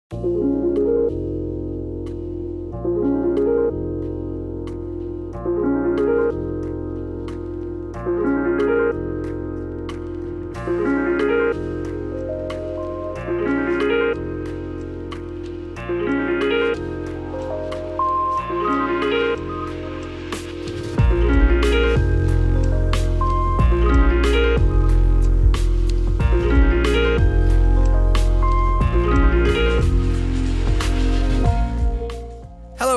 Hello,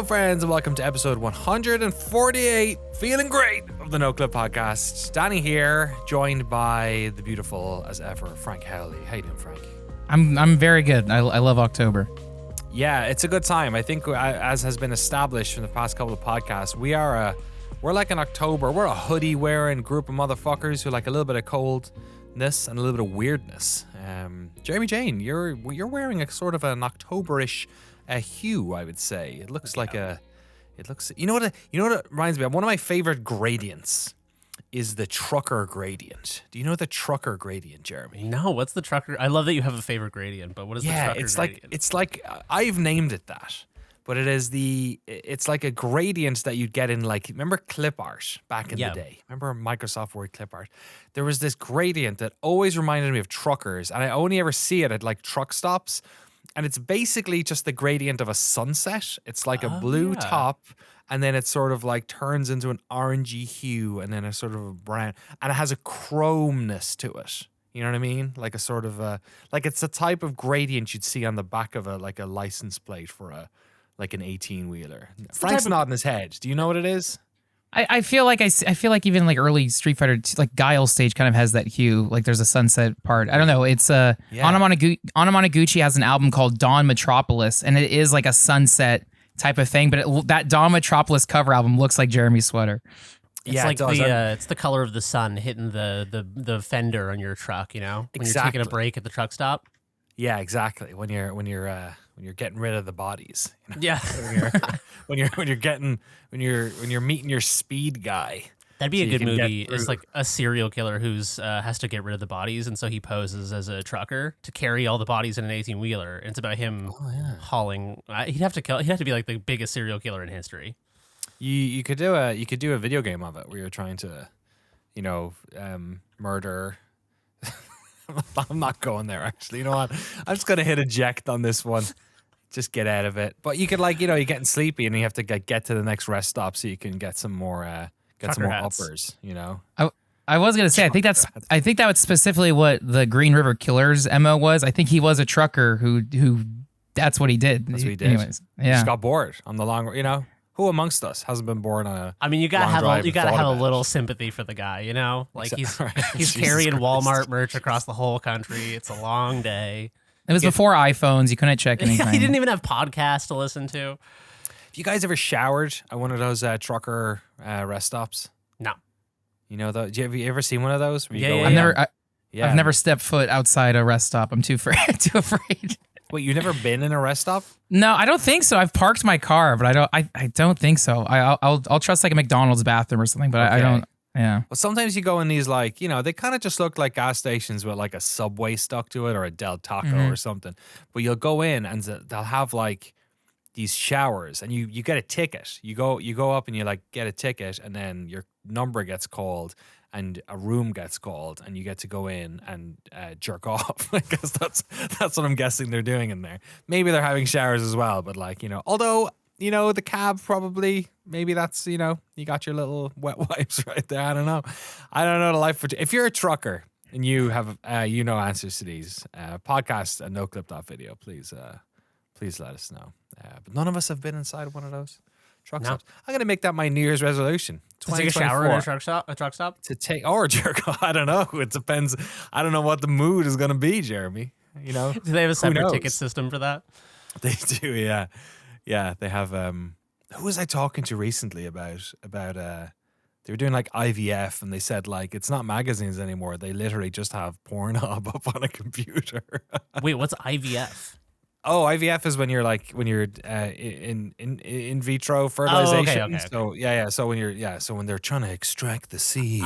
friends, and welcome to episode 148, feeling great, of the Noclip podcast. Danny here, joined by the beautiful, as ever, Frank Howley. How you doing, Frank? I'm very good. I love October. Yeah, it's a good time. I think, as has been established in the past couple of podcasts, we're like in October. We're a hoodie-wearing group of motherfuckers who like a little bit of coldness and a little bit of weirdness. Jeremy Jane, you're wearing a sort of an October-ish hue, I would say. It looks like you know what it reminds me of? One of my favorite gradients is the trucker gradient. Do you know the trucker gradient, Jeremy? No, what's the trucker? I love that you have a favorite gradient, but what is the trucker gradient? It's like I've named it that, but it's like a gradient that you'd get in, like, remember clip art back in the day? Remember Microsoft Word clip art? There was this gradient that always reminded me of truckers, and I only ever see it at like truck stops. And it's basically just the gradient of a sunset. It's like a blue top, and then it sort of like turns into an orangey hue, and then a sort of a brown, and it has a chromeness to it. You know what I mean? Like a sort of like it's the type of gradient you'd see on the back of a license plate for an 18-wheeler. Frank's nodding his head. Do you know what it is? I feel like even like early Street Fighter, like Guile stage kind of has that hue. Like there's a sunset part. I don't know. It's Anamanaguchi has an album called Dawn Metropolis, and it is like a sunset type of thing. But that Dawn Metropolis cover album looks like Jeremy's sweater. It's like it's the color of the sun hitting the fender on your truck. You know, when you're taking a break at the truck stop. Yeah, exactly. When you're getting rid of the bodies. You know? Yeah. when you're meeting your speed guy. That'd be a good movie. It's like a serial killer who's has to get rid of the bodies, and so he poses as a trucker to carry all the bodies in an 18-wheeler. And it's about him hauling. He'd have to be like the biggest serial killer in history. You could do a video game of it where you're trying to, murder. I'm not going there, actually. You know what? I'm just gonna hit eject on this one. Just get out of it. But you could you're getting sleepy and you have to get to the next rest stop so you can get some more uppers. You know. I was gonna say I think that was specifically what the Green River Killer's MO was. I think he was a trucker who that's what he did. That's what he did. Anyways, yeah. He just got bored on the long. Who amongst us hasn't been bored on a? I mean, you gotta have a little sympathy for the guy, you know. Like he's carrying Walmart merch across the whole country. It's a long day. It was before iPhones. You couldn't check anything. He didn't even have podcasts to listen to. Have you guys ever showered at one of those trucker rest stops? No. You know, have you ever seen one of those? I've never stepped foot outside a rest stop. I'm too afraid. Wait, you've never been in a rest stop? No, I don't think so. I've parked my car, but I don't think so. I'll trust like a McDonald's bathroom or something, but okay. I don't. Yeah. Well, sometimes you go in these they kind of just look like gas stations with like a Subway stuck to it or a Del Taco or something. But you'll go in and they'll have like these showers, and you get a ticket. You go up and you get a ticket, and then your number gets called and a room gets called, and you get to go in and jerk off. I guess that's what I'm guessing they're doing in there. Maybe they're having showers as well, but although the cab probably, maybe that's, you got your little wet wipes right there. I don't know the life. If you're a trucker and you have, answers to these, podcast at noclip.video, please let us know. But none of us have been inside one of those truck stops. I'm going to make that my New Year's resolution. To take a shower in a truck stop? To take, or jerk off. I don't know. It depends. I don't know what the mood is going to be, Jeremy. Do they have a separate ticket system for that? They do, yeah. Yeah, they have. Who was I talking to recently about? They were doing like IVF, and they said it's not magazines anymore. They literally just have Pornhub up on a computer. Wait, what's IVF? Oh, IVF is when you're in vitro fertilization. Okay. So yeah. So when they're trying to extract the seed,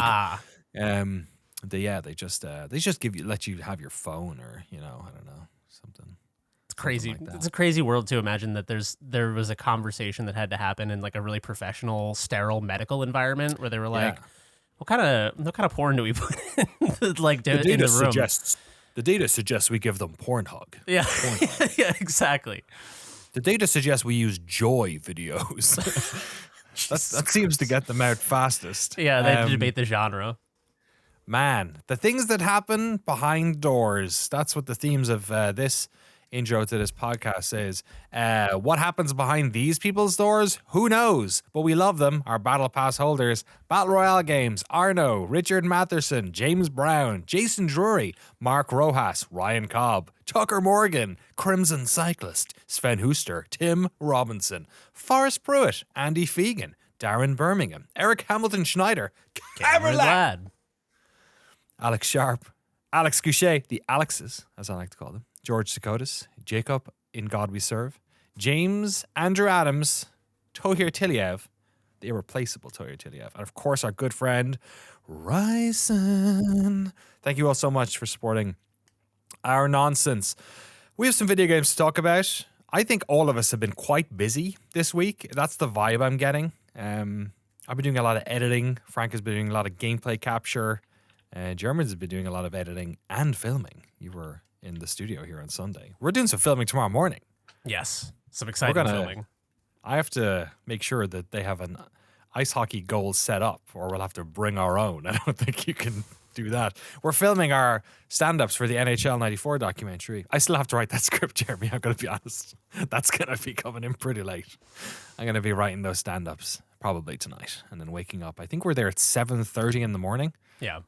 they just let you have your phone, or I don't know, something. crazy. Like that. It's a crazy world to imagine that there was a conversation that had to happen in like a really professional, sterile medical environment where they were like, what kind of porn do we put in, like in the room? The data suggests we give them porn hug. Yeah, Porn hug. yeah, exactly. The data suggests we use joy videos. that seems to get them out fastest. Yeah, they had to debate the genre. Man, the things that happen behind doors. That's what the themes of this intro to this podcast is. What happens behind these people's doors? Who knows? But we love them. Our Battle Pass holders. Battle Royale Games. Arno, Richard Matherson, James Brown, Jason Drury, Mark Rojas, Ryan Cobb, Tucker Morgan, Crimson Cyclist, Sven Huster, Tim Robinson, Forrest Pruitt, Andy Fegan, Darren Birmingham, Eric Hamilton Schneider, Cameron Ladd, Alex Sharp, Alex Goucher, the Alexes, as I like to call them, George Dakotas, Jacob, In God We Serve, James, Andrew Adams, Tohir Tiliev, the irreplaceable Tohir Tiliev, and of course our good friend, Ryson. Thank you all so much for supporting our nonsense. We have some video games to talk about. I think all of us have been quite busy this week. That's the vibe I'm getting. I've been doing a lot of editing. Frank has been doing a lot of gameplay capture. Germans have been doing a lot of editing and filming. You were in the studio here on Sunday. We're doing some filming tomorrow morning. Yes, some exciting filming. I have to make sure that they have an ice hockey goal set up, or we'll have to bring our own. I don't think you can do that. We're filming our stand-ups for the NHL 94 documentary. I still have to write that script, Jeremy. I'm going to be honest. That's going to be coming in pretty late. I'm going to be writing those stand-ups probably tonight and then waking up. I think we're there at 7:30 in the morning. Yeah.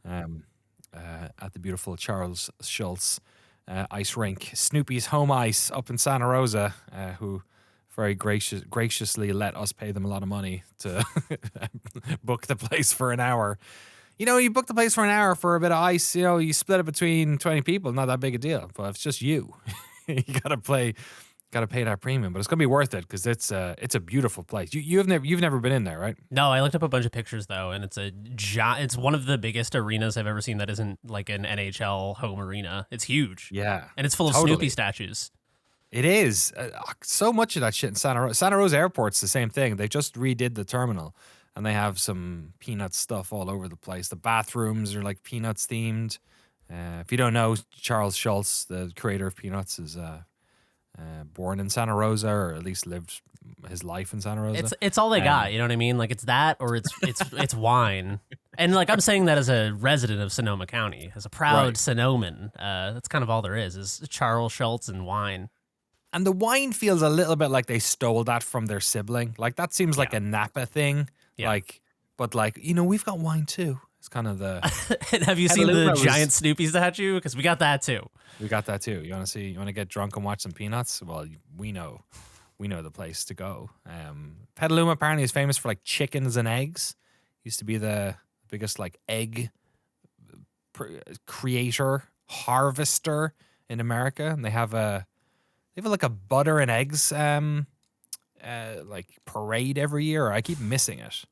At the beautiful Charles Schultz ice rink, Snoopy's home ice up in Santa Rosa, who very graciously let us pay them a lot of money to book the place for an hour. You know, you book the place for an hour for a bit of ice, you know, you split it between 20 people, not that big a deal. But if it's just you, you gotta pay that premium. But it's gonna be worth it because it's a beautiful place. You've never been in there, right? No, I looked up a bunch of pictures though, and it's one of the biggest arenas I've ever seen that isn't like an NHL home arena. It's huge. Yeah, and it's full of Snoopy statues. It is. So much of that shit in Santa Rosa. Santa Rosa Airport's the same thing. They just redid the terminal, and they have some Peanuts stuff all over the place. The bathrooms are like Peanuts themed. If you don't know, Charles Schultz, the creator of Peanuts, is born in Santa Rosa, or at least lived his life in Santa Rosa. It's all they got. You know what I mean? Like it's that, or it's wine. And like I'm saying that as a resident of Sonoma County, as a proud Sonoman. That's kind of all there is Charles Schultz and wine. And the wine feels a little bit like they stole that from their sibling. Like that seems like a Napa thing. Yeah. Like, but like, you know, we've got wine too. It's kind of the. Have you seen the giant Snoopy statue? Because we got that too. We got that too. You want to get drunk and watch some Peanuts? Well, we know the place to go. Petaluma apparently is famous for like chickens and eggs. Used to be the biggest like egg creator, harvester in America, and they have like a butter and eggs like parade every year. I keep missing it,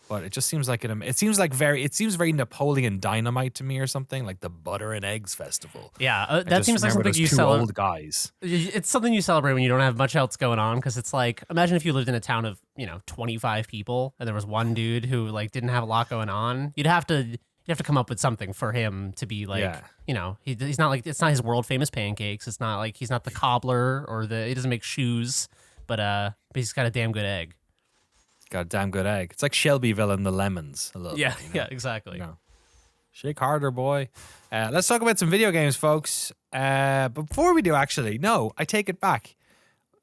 but it just seems like it seems very Napoleon Dynamite to me or something, like the butter and eggs festival. Yeah, that seems like something you celebrate. Old guys. It's something you celebrate when you don't have much else going on, because it's like, imagine if you lived in a town of 25 people and there was one dude who like didn't have a lot going on. You'd have to come up with something for him to be like, he's not like, it's not his world famous pancakes. It's not like he's not the cobbler he doesn't make shoes, but he's got a damn good egg. Got a damn good egg. It's like Shelbyville and the Lemons a little bit. Yeah, exactly. Shake harder, boy. Let's talk about some video games, folks. But before we do, actually, no, I take it back.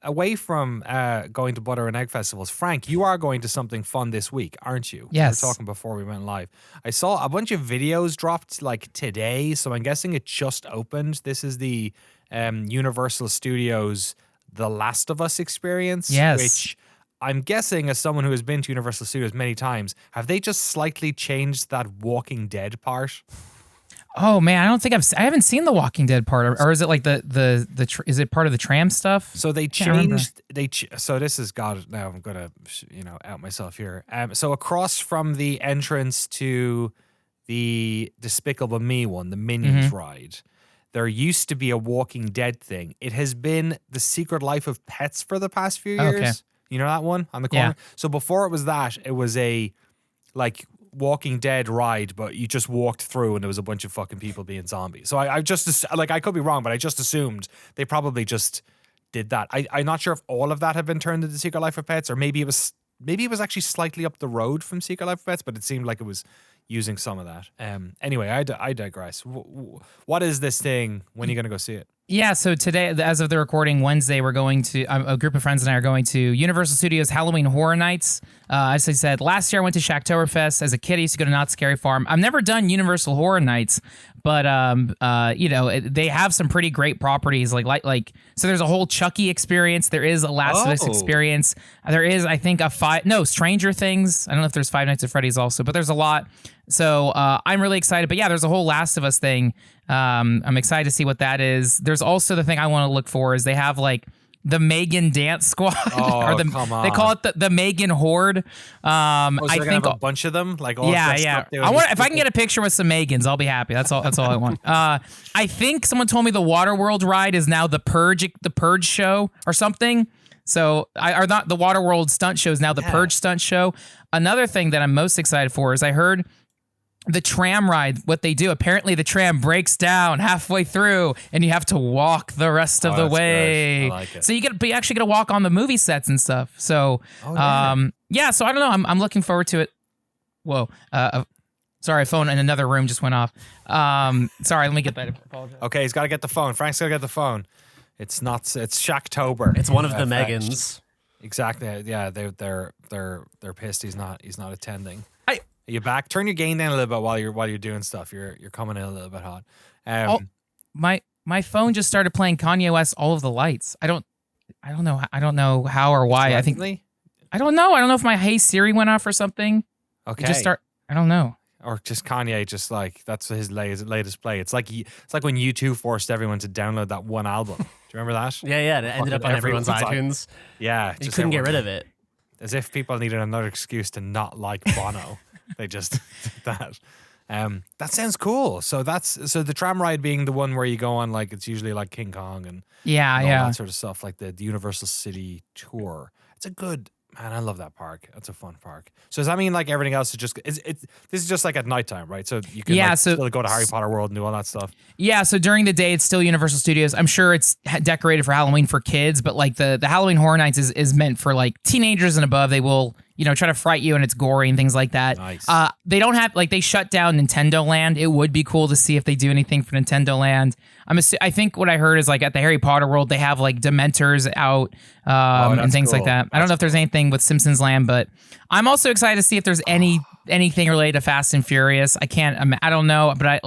Away from going to butter and egg festivals, Frank, you are going to something fun this week, aren't you? Yes. We were talking before we went live. I saw a bunch of videos dropped like today, so I'm guessing it just opened. This is the Universal Studios The Last of Us experience, which I'm guessing, as someone who has been to Universal Studios many times, have they just slightly changed that Walking Dead part? Oh man, I don't think I haven't seen the Walking Dead part, or is it like is it part of the tram stuff? So they changed. So this is God. Now I'm gonna out myself here. So across from the entrance to the Despicable Me one, the Minions ride, there used to be a Walking Dead thing. It has been The Secret Life of Pets for the past few years. Okay. You know that one on the corner? Yeah. So before it was that, it was a like Walking Dead ride, but you just walked through and there was a bunch of fucking people being zombies. So I just, like, I could be wrong, but I just assumed they probably just did that. I'm not sure if all of that had been turned into Secret Life of Pets, or maybe it was actually slightly up the road from Secret Life of Pets, but it seemed like it was using some of that. Anyway, I digress. What is this thing? When are you going to go see it? Yeah, so today, as of the recording, Wednesday, we're going to, a group of friends and I are going to Universal Studios Halloween Horror Nights. As I said, last year I went to Shacktoberfest. As a kid, I used to go to Knott's Scary Farm. I've never done Universal Horror Nights, but, they have some pretty great properties. So there's a whole Chucky experience. There is a Last of Us experience. There is, I think, Stranger Things. I don't know if there's Five Nights at Freddy's also, but there's a lot. So I'm really excited. But yeah, there's a whole Last of Us thing. I'm excited to see what that is. There's also the thing I want to look for is they have like the Megan Dance Squad. Oh, come on. They call it the Megan Horde. I think have a bunch of them. Like all dressed up there. If I can get a picture with some Megans, I'll be happy. That's all I want. I think someone told me the Waterworld ride is now the Purge show or something. So not the Waterworld stunt show is now the Purge stunt show. Another thing that I'm most excited for is I heard the tram ride, what they do, apparently the tram breaks down halfway through and you have to walk the rest of the way. Good. I like it. So you actually get to walk on the movie sets and stuff. So, so I don't know. I'm looking forward to it. Whoa. Sorry, phone in another room just went off. Sorry, let me get that. I apologize. Okay, he's got to get the phone. Frank's got to get the phone. It's Shacktober. It's one of the Megans. Exactly. Yeah, they're pissed he's not attending. Are you back? Turn your gain down a little bit while you're doing stuff. You're coming in a little bit hot. My phone just started playing Kanye West All of the Lights. I don't know how or why. I don't know. I don't know if my Hey Siri went off or something. Okay. I don't know. Or just Kanye, just like that's his latest play. It's like when U2 forced everyone to download that one album. Do you remember that? Yeah. It ended up on everyone's iTunes. Yeah, you couldn't get rid of it. As if people needed another excuse to not like Bono. They just did that. That sounds cool. So the tram ride being the one where you go on, like, it's usually like King Kong and all that sort of stuff, like the Universal City tour. It's a good. Man, I love that park. That's a fun park. So does that mean like everything else is just this is just like at nighttime, right? So you can still go to Harry Potter World and do all that stuff. Yeah, so during the day it's still Universal Studios. I'm sure it's decorated for Halloween for kids, but like the Halloween Horror Nights is meant for like teenagers and above. They will, try to fright you and it's gory and things like that. Nice. They don't have they shut down Nintendo Land. It would be cool to see if they do anything for Nintendo Land. I think what I heard is like at the Harry Potter World they have like Dementors out and things like that. I don't know if there's anything with Simpsons Land, but I'm also excited to see if there's anything related to Fast and Furious. I don't know, but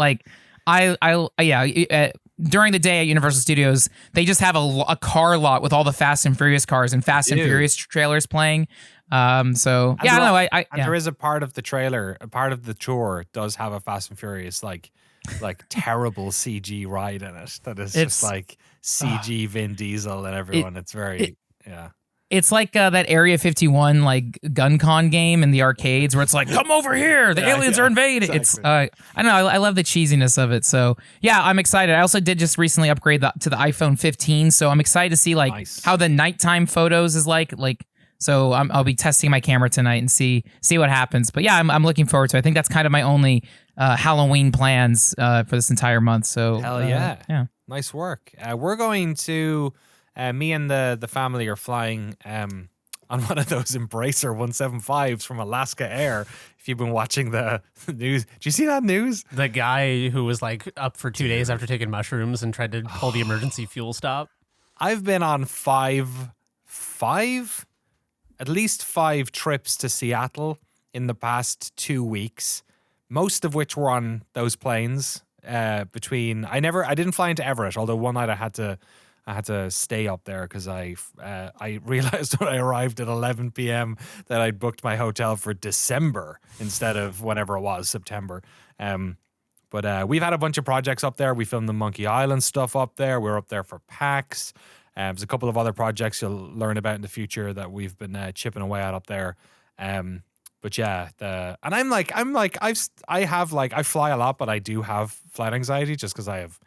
during the day at Universal Studios, they just have a car lot with all the Fast and Furious cars and Fast and Furious trailers playing. I don't know. There is a part of the trailer, a part of the tour does have a Fast and Furious like terrible CG ride in it. That is just like CG Vin Diesel and everyone. It's very It's like that Area 51 like gun con game in the arcades where it's like, come over here, the aliens are invading. Exactly. It's I don't know, I love the cheesiness of it. So yeah, I'm excited. I also did just recently upgrade to the iPhone 15, so I'm excited to see like how the nighttime photos is like. So I'll be testing my camera tonight and see what happens. But yeah, I'm looking forward to it. I think that's kind of my only Halloween plans for this entire month. So hell yeah. Nice work. We're going to. Me and the family are flying on one of those Embracer 175s from Alaska Air. If you've been watching the news, did you see that news? The guy who was like up for 2 days after taking mushrooms and tried to pull the emergency fuel stop. I've been on at least five trips to Seattle in the past 2 weeks, most of which were on those planes. I didn't fly into Everett, although one night I had to stay up there because I realized when I arrived at 11 p.m. that I'd booked my hotel for December instead of whenever it was, September. But we've had a bunch of projects up there. We filmed the Monkey Island stuff up there. We're up there for PAX. There's a couple of other projects you'll learn about in the future that we've been chipping away at up there. But yeah, I fly a lot, but I do have flight anxiety just because I have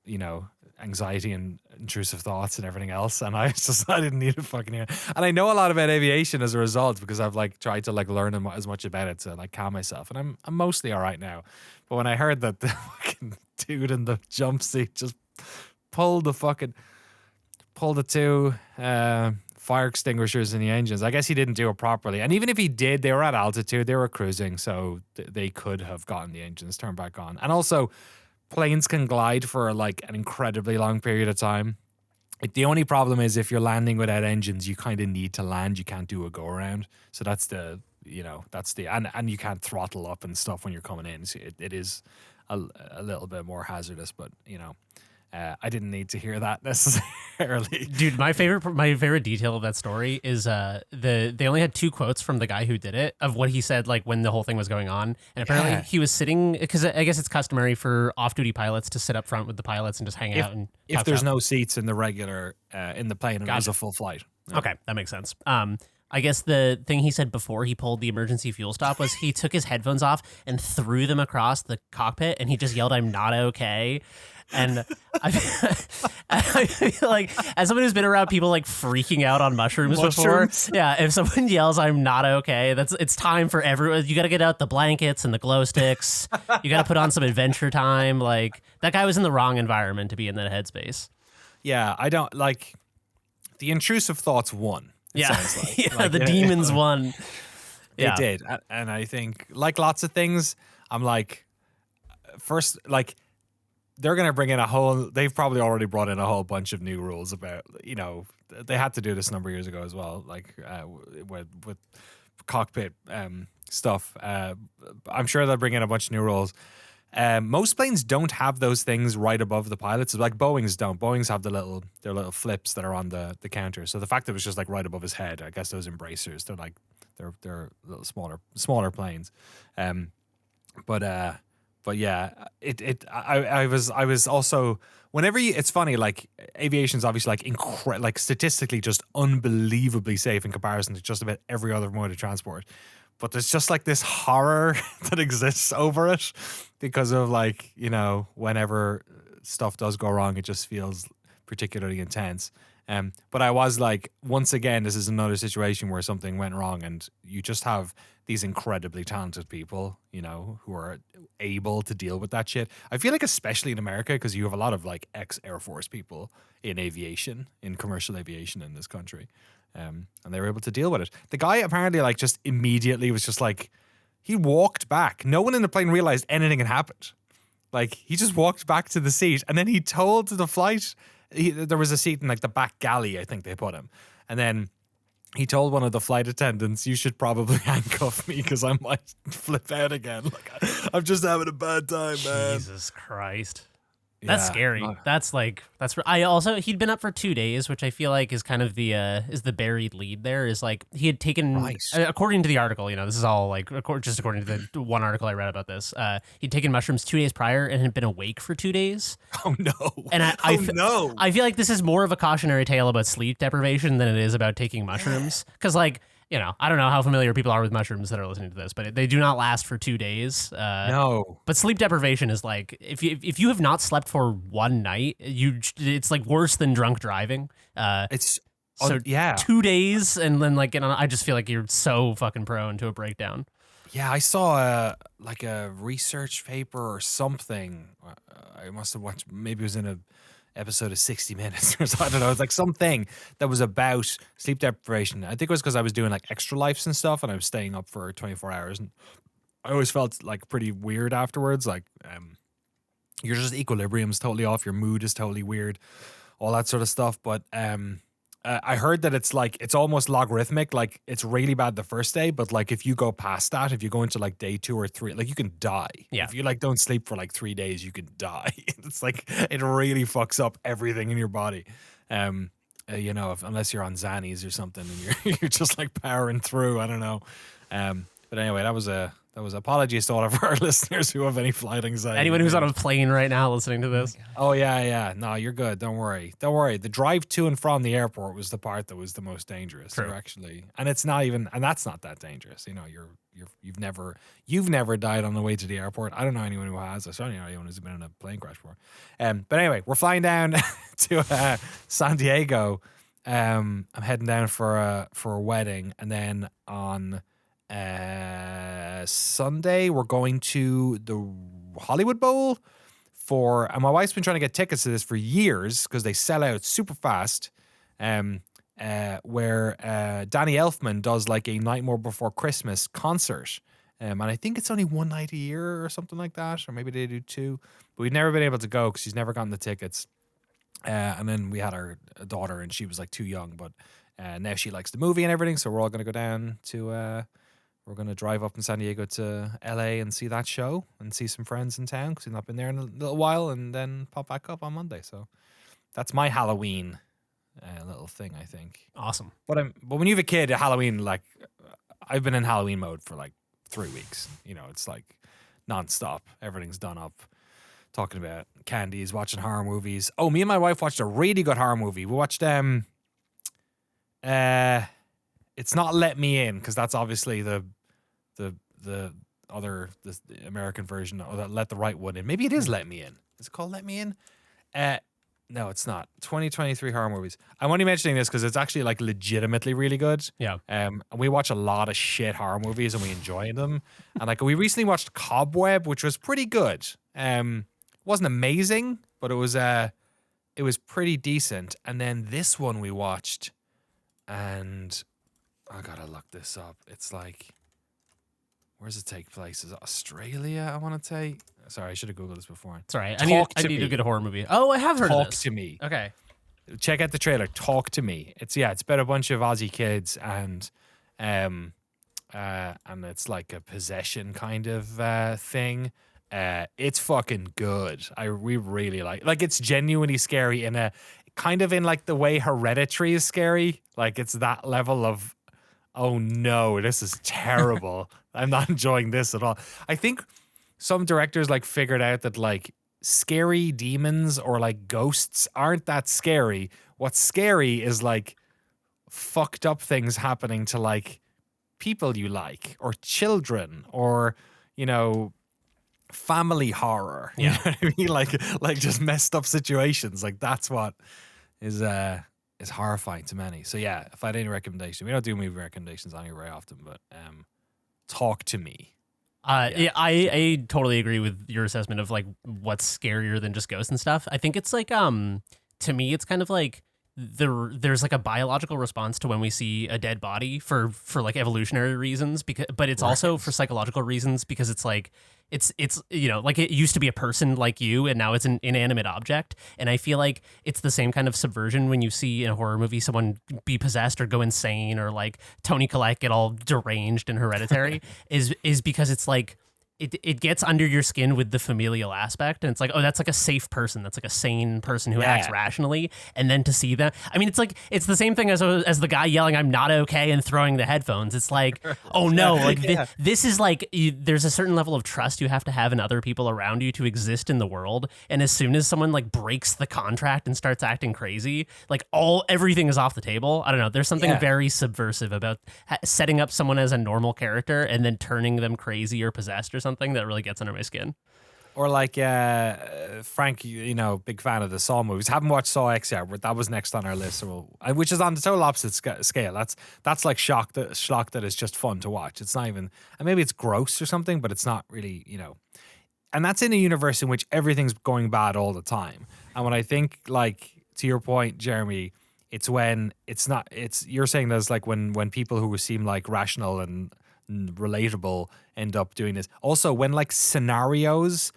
you know, anxiety and intrusive thoughts and everything else. And I didn't need to fucking hear. And I know a lot about aviation as a result because I've like tried to like learn as much about it to like calm myself. And I'm mostly all right now. But when I heard that the fucking dude in the jump seat just pulled the two fire extinguishers in the engines. I guess he didn't do it properly. And even if he did, they were at altitude, they were cruising, so they could have gotten the engines turned back on. And also, planes can glide for like an incredibly long period of time. The only problem is if you're landing without engines, you kind of need to land. You can't do a go around. So and you can't throttle up and stuff when you're coming in. So it is a little bit more hazardous, but you know. I didn't need to hear that necessarily. Dude, my favorite detail of that story is they only had 2 quotes from the guy who did it of what he said like when the whole thing was going on. And apparently he was sitting, because I guess it's customary for off-duty pilots to sit up front with the pilots and just hang out and if there's no seats in the regular in the plane and there's a full flight. Yeah. Okay, that makes sense. I guess the thing he said before he pulled the emergency fuel stop was he took his headphones off and threw them across the cockpit and he just yelled, "I'm not okay." And I feel like, as someone who's been around people like freaking out on mushrooms before, yeah, if someone yells, "I'm not okay," it's time for everyone. You got to get out the blankets and the glow sticks. You got to put on some Adventure Time. Like, that guy was in the wrong environment to be in that headspace. Yeah, I don't like the intrusive thoughts won. Yeah, like. Yeah, like, the demons won. They did, and I think like lots of things, I'm like, first like. They're going to bring in they've probably already brought in a whole bunch of new rules about, you know, they had to do this a number of years ago as well, like with cockpit stuff. I'm sure they'll bring in a bunch of new rules. Most planes don't have those things right above the pilots. Like Boeing's don't. Boeing's have their little flips that are on the counter. So the fact that it was just like right above his head, I guess those embracers, they're little smaller planes. But yeah, I was also whenever it's funny, like aviation's obviously like statistically just unbelievably safe in comparison to just about every other mode of transport. But there's just like this horror that exists over it because of like, you know, whenever stuff does go wrong, it just feels particularly intense. But I was like, once again, this is another situation where something went wrong and you just have these incredibly talented people, you know, who are able to deal with that shit. I feel like especially in America, because you have a lot of like ex-Air Force people in aviation, in commercial aviation in this country. And they were able to deal with it. The guy apparently like just immediately was just like, he walked back. No one in the plane realized anything had happened. Like he just walked back to the seat and then he told the flight, there was a seat in like the back galley, I think they put him. And then he told one of the flight attendants, "You should probably handcuff me because I might flip out again. Like I'm just having a bad time, man." Jesus Christ. That's scary. He'd been up for 2 days, which I feel like is kind of the buried lead there, is like he had taken, according to the article, you know, this is all like, just according to the one article I read about this, he'd taken mushrooms 2 days prior and had been awake for 2 days. Oh no. And I feel like this is more of a cautionary tale about sleep deprivation than it is about taking mushrooms. Because like, you know, I don't know how familiar people are with mushrooms that are listening to this, but they do not last for 2 days. No. But sleep deprivation is like, if you have not slept for one night, it's like worse than drunk driving. It's 2 days, and then like, I just feel like you're so fucking prone to a breakdown. Yeah, I saw a research paper or something. I must have watched. Maybe it was in a episode of 60 Minutes or so, I don't know. It's like something that was about sleep deprivation. I think it was because I was doing like extra lives and stuff and I was staying up for 24 hours and I always felt like pretty weird afterwards. Like your just equilibrium's totally off, your mood is totally weird, all that sort of stuff. But I heard that it's like, it's almost logarithmic. Like it's really bad the first day, but like if you go past that, if you go into like day 2 or 3, like you can die. Yeah. If you like don't sleep for like 3 days, you can die. It's like, it really fucks up everything in your body. You know, unless you're on Xannies or something and you're just like powering through, I don't know. But anyway, that was apologies to all of our listeners who have any flight anxiety. Anyone who's on a plane right now listening to this. Oh yeah. No, you're good. Don't worry. The drive to and from the airport was the part that was the most dangerous. True. Actually, and it's not even, and that's not that dangerous. You know, you've never died on the way to the airport. I don't know anyone who has. I certainly know anyone who's been in a plane crash before. But anyway, we're flying down to San Diego. I'm heading down for a wedding, and then on Sunday we're going to the Hollywood Bowl and my wife's been trying to get tickets to this for years because they sell out super fast. Where Danny Elfman does like a Nightmare Before Christmas concert. And I think it's only one night a year or something like that, or maybe they do two. But we've never been able to go because she's never gotten the tickets. And then we had our daughter, and she was like too young, but now she likes the movie and everything. So we're all going to go down to, we're going to drive up in San Diego to LA and see that show and see some friends in town because we've not been there in a little while, and then pop back up on Monday. So that's my Halloween little thing, I think. Awesome. But when you have a kid, Halloween, like I've been in Halloween mode for like 3 weeks. You know, it's like nonstop. Everything's done up. Talking about candies, watching horror movies. Oh, me and my wife watched a really good horror movie. We watched it's not Let Me In, because that's obviously the American version, or that Let the Right One In. Maybe it is Let Me In. Is it called Let Me In? No, it's not. 2023 horror movies. I'm only mentioning this because it's actually like legitimately really good. Yeah. And we watch a lot of shit horror movies and we enjoy them. And like we recently watched Cobweb, which was pretty good. Wasn't amazing, but it was pretty decent. And then this one we watched, and I gotta look this up. It's like, where does it take place? Is it Australia? I want to say. Sorry, I should have Googled this before. It's all right. I need a good horror movie. Oh, I have heard of this. Talk to Me. Okay. Check out the trailer. Talk to Me. It's about a bunch of Aussie kids, and it's like a possession kind of thing. It's fucking good. We really like it's genuinely scary in a kind of in like the way Hereditary is scary. Like it's that level of, oh no, this is terrible. I'm not enjoying this at all. I think some directors like figured out that like scary demons or like ghosts aren't that scary. What's scary is like fucked up things happening to like people you like, or children, or, you know, family horror. You know what I mean? Like just messed up situations. Like that's what is horrifying to many. So yeah, if I had any recommendation, we don't do movie recommendations on here very often, but Talk to Me. I totally agree with your assessment of like what's scarier than just ghosts and stuff. I think it's like to me it's kind of like there's like a biological response to when we see a dead body for like evolutionary reasons, but it's also for psychological reasons, because it's like it's you know, like it used to be a person like you and now it's an inanimate object. And I feel like it's the same kind of subversion when you see in a horror movie someone be possessed or go insane, or like Toni Collette get all deranged in Hereditary is because it's like it gets under your skin with the familial aspect, and it's like, oh, that's like a safe person, that's like a sane person who acts rationally, and then to see them, I mean, it's like it's the same thing as the guy yelling "I'm not okay" and throwing the headphones. It's like, oh no, like this is like there's a certain level of trust you have to have in other people around you to exist in the world, and as soon as someone like breaks the contract and starts acting crazy, like everything is off the table. I don't know, there's something very subversive about setting up someone as a normal character and then turning them crazy or possessed or something that really gets under my skin. Or like Frank, you know, big fan of the Saw movies. Haven't watched Saw X yet, but that was next on our list, which is on the total opposite scale. That's like schlock that is just fun to watch. It's not even, and maybe it's gross or something, but it's not really, you know. And that's in a universe in which everything's going bad all the time. And when I think, like, to your point, Jeremy, it's when you're saying there's like when people who seem like rational and relatable end up doing this. Also, when like scenarios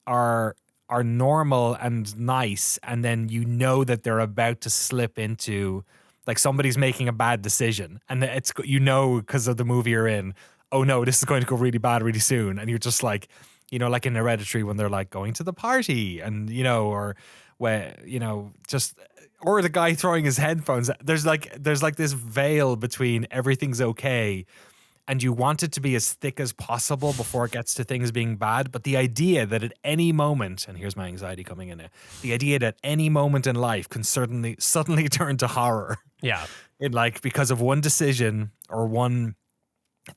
are normal and nice, and then you know that they're about to slip into like somebody's making a bad decision, and it's, you know, because of the movie you're in, oh no, this is going to go really bad really soon, and you're just like, you know, like in Hereditary when they're like going to the party, and you know, or where, you know, just, or the guy throwing his headphones. There's like this veil between everything's okay and you want it to be as thick as possible before it gets to things being bad. But the idea that at any moment, and here's my anxiety coming in now, the idea that any moment in life can suddenly turn to horror. Yeah. In like, because of one decision or one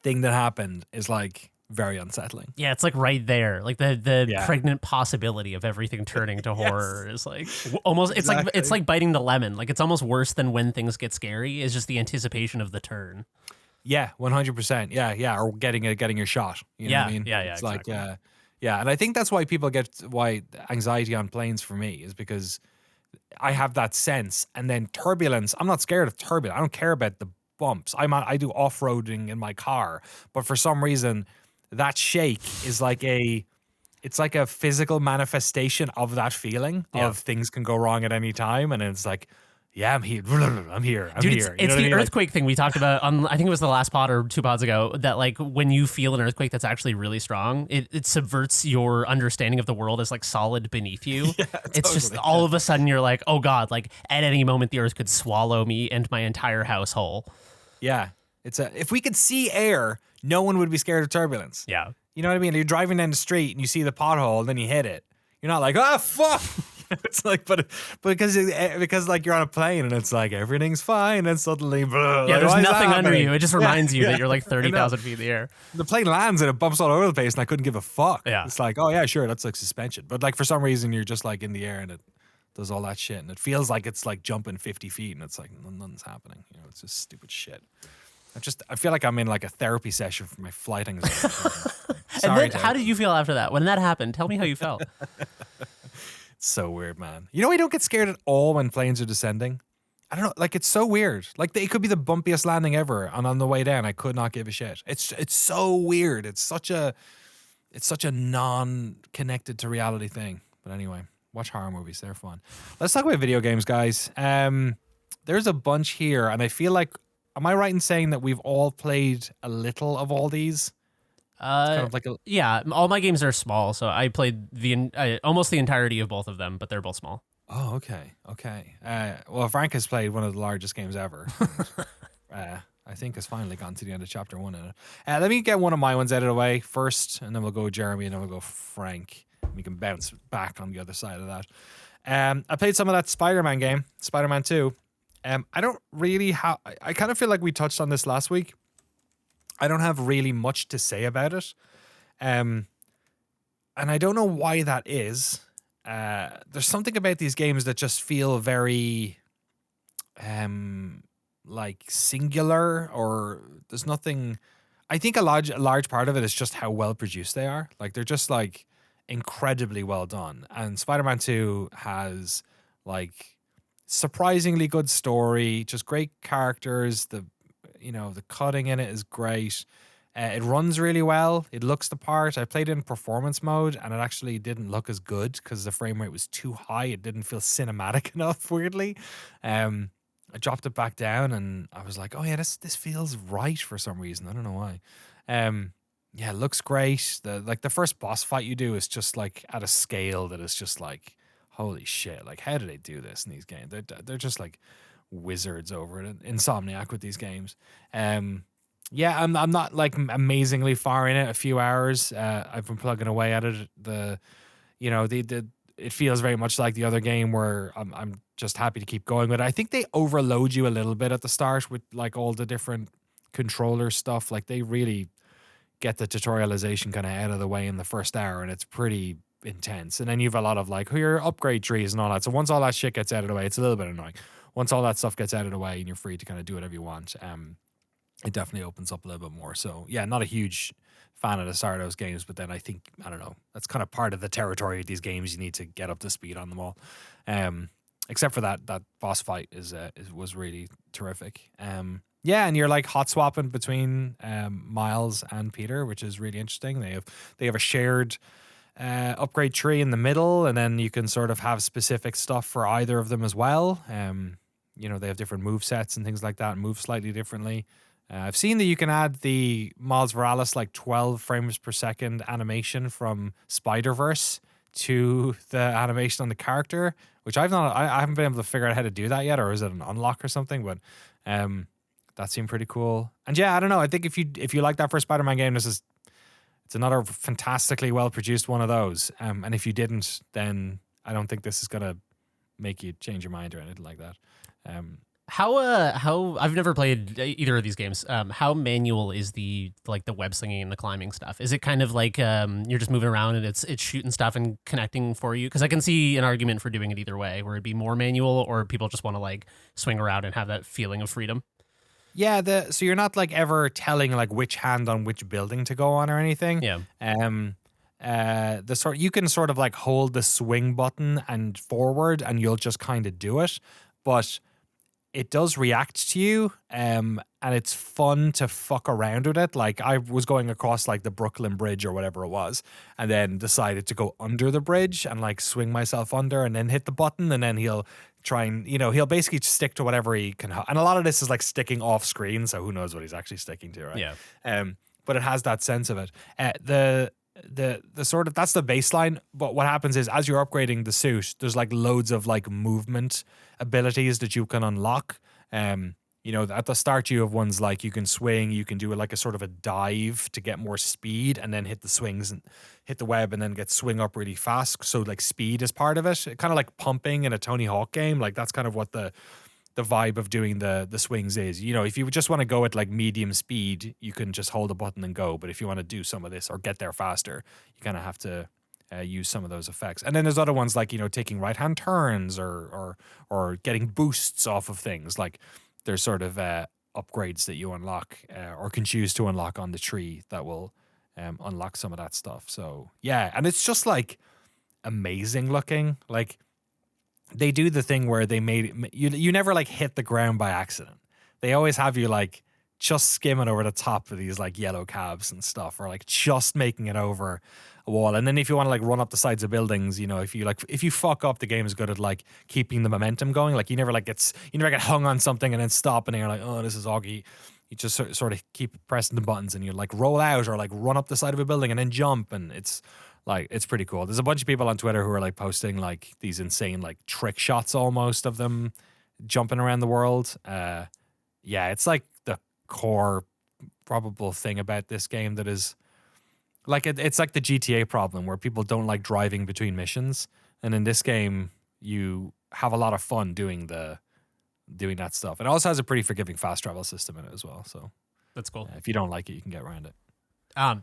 thing that happened is like very unsettling. Yeah, it's like right there. Like the pregnant possibility of everything turning to horror is like almost it's like biting the lemon. Like it's almost worse than when things get scary, is just the anticipation of the turn. Yeah, 100%. Yeah, or getting your shot. You know what I mean? Yeah, it's exactly. like and I think that's why people get anxiety on planes for me is because I have that sense. And then turbulence, I'm not scared of turbulence. I don't care about the bumps. I do off-roading in my car, but for some reason that shake is like it's like a physical manifestation of that feeling of things can go wrong at any time, and it's like, yeah, I'm here. I'm here. Dude, it's the earthquake thing we talked about on, I think it was the last pod or 2 pods ago, that like when you feel an earthquake that's actually really strong, it subverts your understanding of the world as like solid beneath you. Yeah, it's just all of a sudden you're like, oh God, like at any moment the earth could swallow me and my entire house whole. Yeah. If we could see air, no one would be scared of turbulence. Yeah. You know what I mean? You're driving down the street and you see the pothole and then you hit it. You're not like, oh, fuck. It's like, but because like you're on a plane and it's like everything's fine, and suddenly, blah, yeah, like, there's nothing under you. It just reminds you that you're like 30,000 feet in the air. The plane lands and it bumps all over the place, and I couldn't give a fuck. Yeah, it's like, oh yeah, sure, that's like suspension, but like for some reason you're just like in the air and it does all that shit, and it feels like it's like jumping 50 feet, and it's like nothing's happening. You know, it's just stupid shit. I feel like I'm in like a therapy session for my flight anxiety. And then, how did you feel after that? When that happened, tell me how you felt. So weird, man. You know, I don't get scared at all when planes are descending. I don't know, like it's so weird. Like it could be the bumpiest landing ever, and on the way down, I could not give a shit. It's so weird. It's such a non-connected to reality thing. But anyway, watch horror movies. They're fun. Let's talk about video games, guys. There's a bunch here, and I feel like, am I right in saying that we've all played a little of all these? Kind of like yeah, all my games are small, so I played almost the entirety of both of them, but they're both small. Oh, okay. Well, Frank has played one of the largest games ever. I think has finally gone to the end of chapter 1 in it. Let me get one of my ones out of the way first, and then we'll go Jeremy, and then we'll go Frank. We can bounce back on the other side of that. I played some of that Spider-Man game, Spider-Man 2. I don't really have... I kind of feel like we touched on this last week. I don't have really much to say about it. And I don't know why that is. There's something about these games that just feel very like singular, or there's nothing. I think a large part of it is just how well produced they are. Like they're just like incredibly well done. And Spider-Man 2 has like surprisingly good story, just great characters. The cutting in it is great. It runs really well. It looks the part. I played it in performance mode, and it actually didn't look as good because the frame rate was too high. It didn't feel cinematic enough, weirdly. I dropped it back down, and I was like, oh yeah, this feels right for some reason. I don't know why. Yeah, it looks great. The first boss fight you do is just like at a scale that is just like, holy shit. Like, how do they do this in these games? They're just like wizards over it. Insomniac with these games. Yeah, I'm not like amazingly far in it. A few hours. I've been plugging away at it. It feels very much like the other game where I'm just happy to keep going with it. I think they overload you a little bit at the start with like all the different controller stuff. Like they really get the tutorialization kind of out of the way in the first hour, and it's pretty intense. And then you have a lot of like your upgrade trees and all that. So once all that shit gets out of the way, it's a little bit annoying. Once all that stuff gets out of the way and you're free to kind of do whatever you want, it definitely opens up a little bit more. So yeah, not a huge fan of the start of those games, but then I think, I don't know, that's kind of part of the territory of these games. You need to get up to speed on them all. Except for that boss fight was really terrific. Yeah, and you're like hot swapping between Miles and Peter, which is really interesting. They have a shared upgrade tree in the middle, and then you can sort of have specific stuff for either of them as well. They have different move sets and things like that, and move slightly differently. I've seen that you can add the Miles Morales like 12 frames per second animation from Spider-Verse to the animation on the character, which I haven't been able to figure out how to do that yet, or is it an unlock or something? But that seemed pretty cool. And yeah, I don't know. I think if you like that first Spider-Man game, it's another fantastically well produced one of those. And if you didn't, then I don't think this is gonna make you change your mind or anything like that. How I've never played either of these games. How manual is the web slinging and the climbing stuff? Is it kind of like you're just moving around and it's shooting stuff and connecting for you? Because I can see an argument for doing it either way, where it'd be more manual, or people just want to like swing around and have that feeling of freedom. Yeah, so you're not like ever telling like which hand on which building to go on or anything. Yeah. You can sort of like hold the swing button and forward, and you'll just kind of do it, but it does react to you, and it's fun to fuck around with it. Like I was going across like the Brooklyn Bridge or whatever it was, and then decided to go under the bridge and like swing myself under, and then hit the button, and then he'll try and he'll basically stick to whatever he can. And a lot of this is like sticking off screen, so who knows what he's actually sticking to, right? Yeah. But it has that sense of it. The sort of, that's the baseline, but what happens is as you're upgrading the suit, there's like loads of like movement abilities that you can unlock. At the start you have ones like you can swing, you can do like a sort of a dive to get more speed, and then hit the swings and hit the web and then get swing up really fast, so like speed is part of it, kind of like pumping in a Tony Hawk game. Like that's kind of what the vibe of doing the swings is. If you just want to go at like medium speed, you can just hold a button and go. But if you want to do some of this or get there faster, you kind of have to use some of those effects. And then there's other ones like, taking right-hand turns or getting boosts off of things. Like there's sort of upgrades that you unlock or can choose to unlock on the tree that will unlock some of that stuff. So yeah, and it's just like amazing looking. Like they do the thing where they made you never like hit the ground by accident. They always have you like just skimming over the top of these like yellow cabs and stuff, or like just making it over a wall. And then if you want to like run up the sides of buildings, if you fuck up, the game is good at like keeping the momentum going. Like you never get hung on something and then stop and you're like, oh, this is oggy. You just sort of keep pressing the buttons and you like roll out or like run up the side of a building and then jump, and it's pretty cool. There's a bunch of people on Twitter who are like posting like these insane like trick shots almost of them jumping around the world. Yeah, it's like the core probable thing about this game that is like it's like the GTA problem where people don't like driving between missions, and in this game you have a lot of fun doing that stuff. It also has a pretty forgiving fast travel system in it as well. So that's cool. If you don't like it, you can get around it.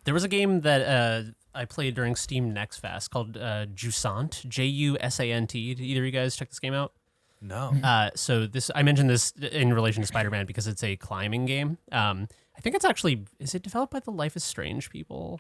There was a game that I played during Steam Next Fest called Jusant, Jusant. Did either of you guys check this game out? No. So I mentioned this in relation to Spider-Man because it's a climbing game. I think it's actually, is it developed by the Life is Strange people?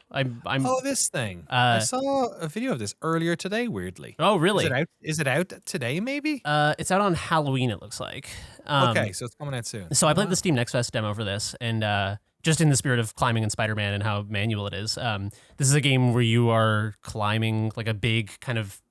This thing. I saw a video of this earlier today, weirdly. Oh, really? Is it out today, maybe? It's out on Halloween, it looks like. Okay, so it's coming out soon. So I played the Steam Next Fest demo for this, and just in the spirit of climbing in Spider-Man and how manual it is, this is a game where you are climbing like a big kind of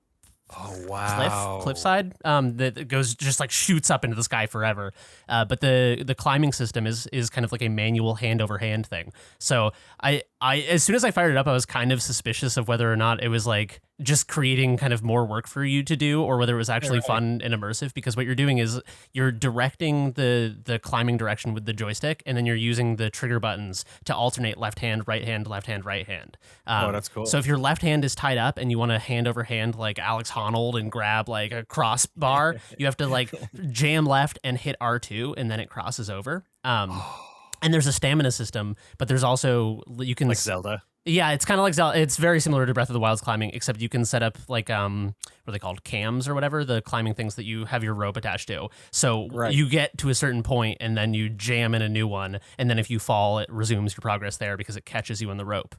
cliffside that goes just like shoots up into the sky forever. But the climbing system is kind of like a manual hand over hand thing. So I as soon as I fired it up, I was kind of suspicious of whether or not it was like just creating kind of more work for you to do, or whether it was actually fun and immersive, because what you're doing is you're directing the climbing direction with the joystick, and then you're using the trigger buttons to alternate left hand, right hand, left hand, right hand. That's cool. So if your left hand is tied up and you want to hand over hand like Alex Honnold and grab like a crossbar, you have to like jam left and hit R2, and then it crosses over. And there's a stamina system, but there's also, you can... Like Zelda? Yeah, it's kind of like Zelda. It's very similar to Breath of the Wild's climbing, except you can set up like, what are they called? Cams or whatever, the climbing things that you have your rope attached to. So you get to a certain point and then you jam in a new one. And then if you fall, it resumes your progress there because it catches you in the rope.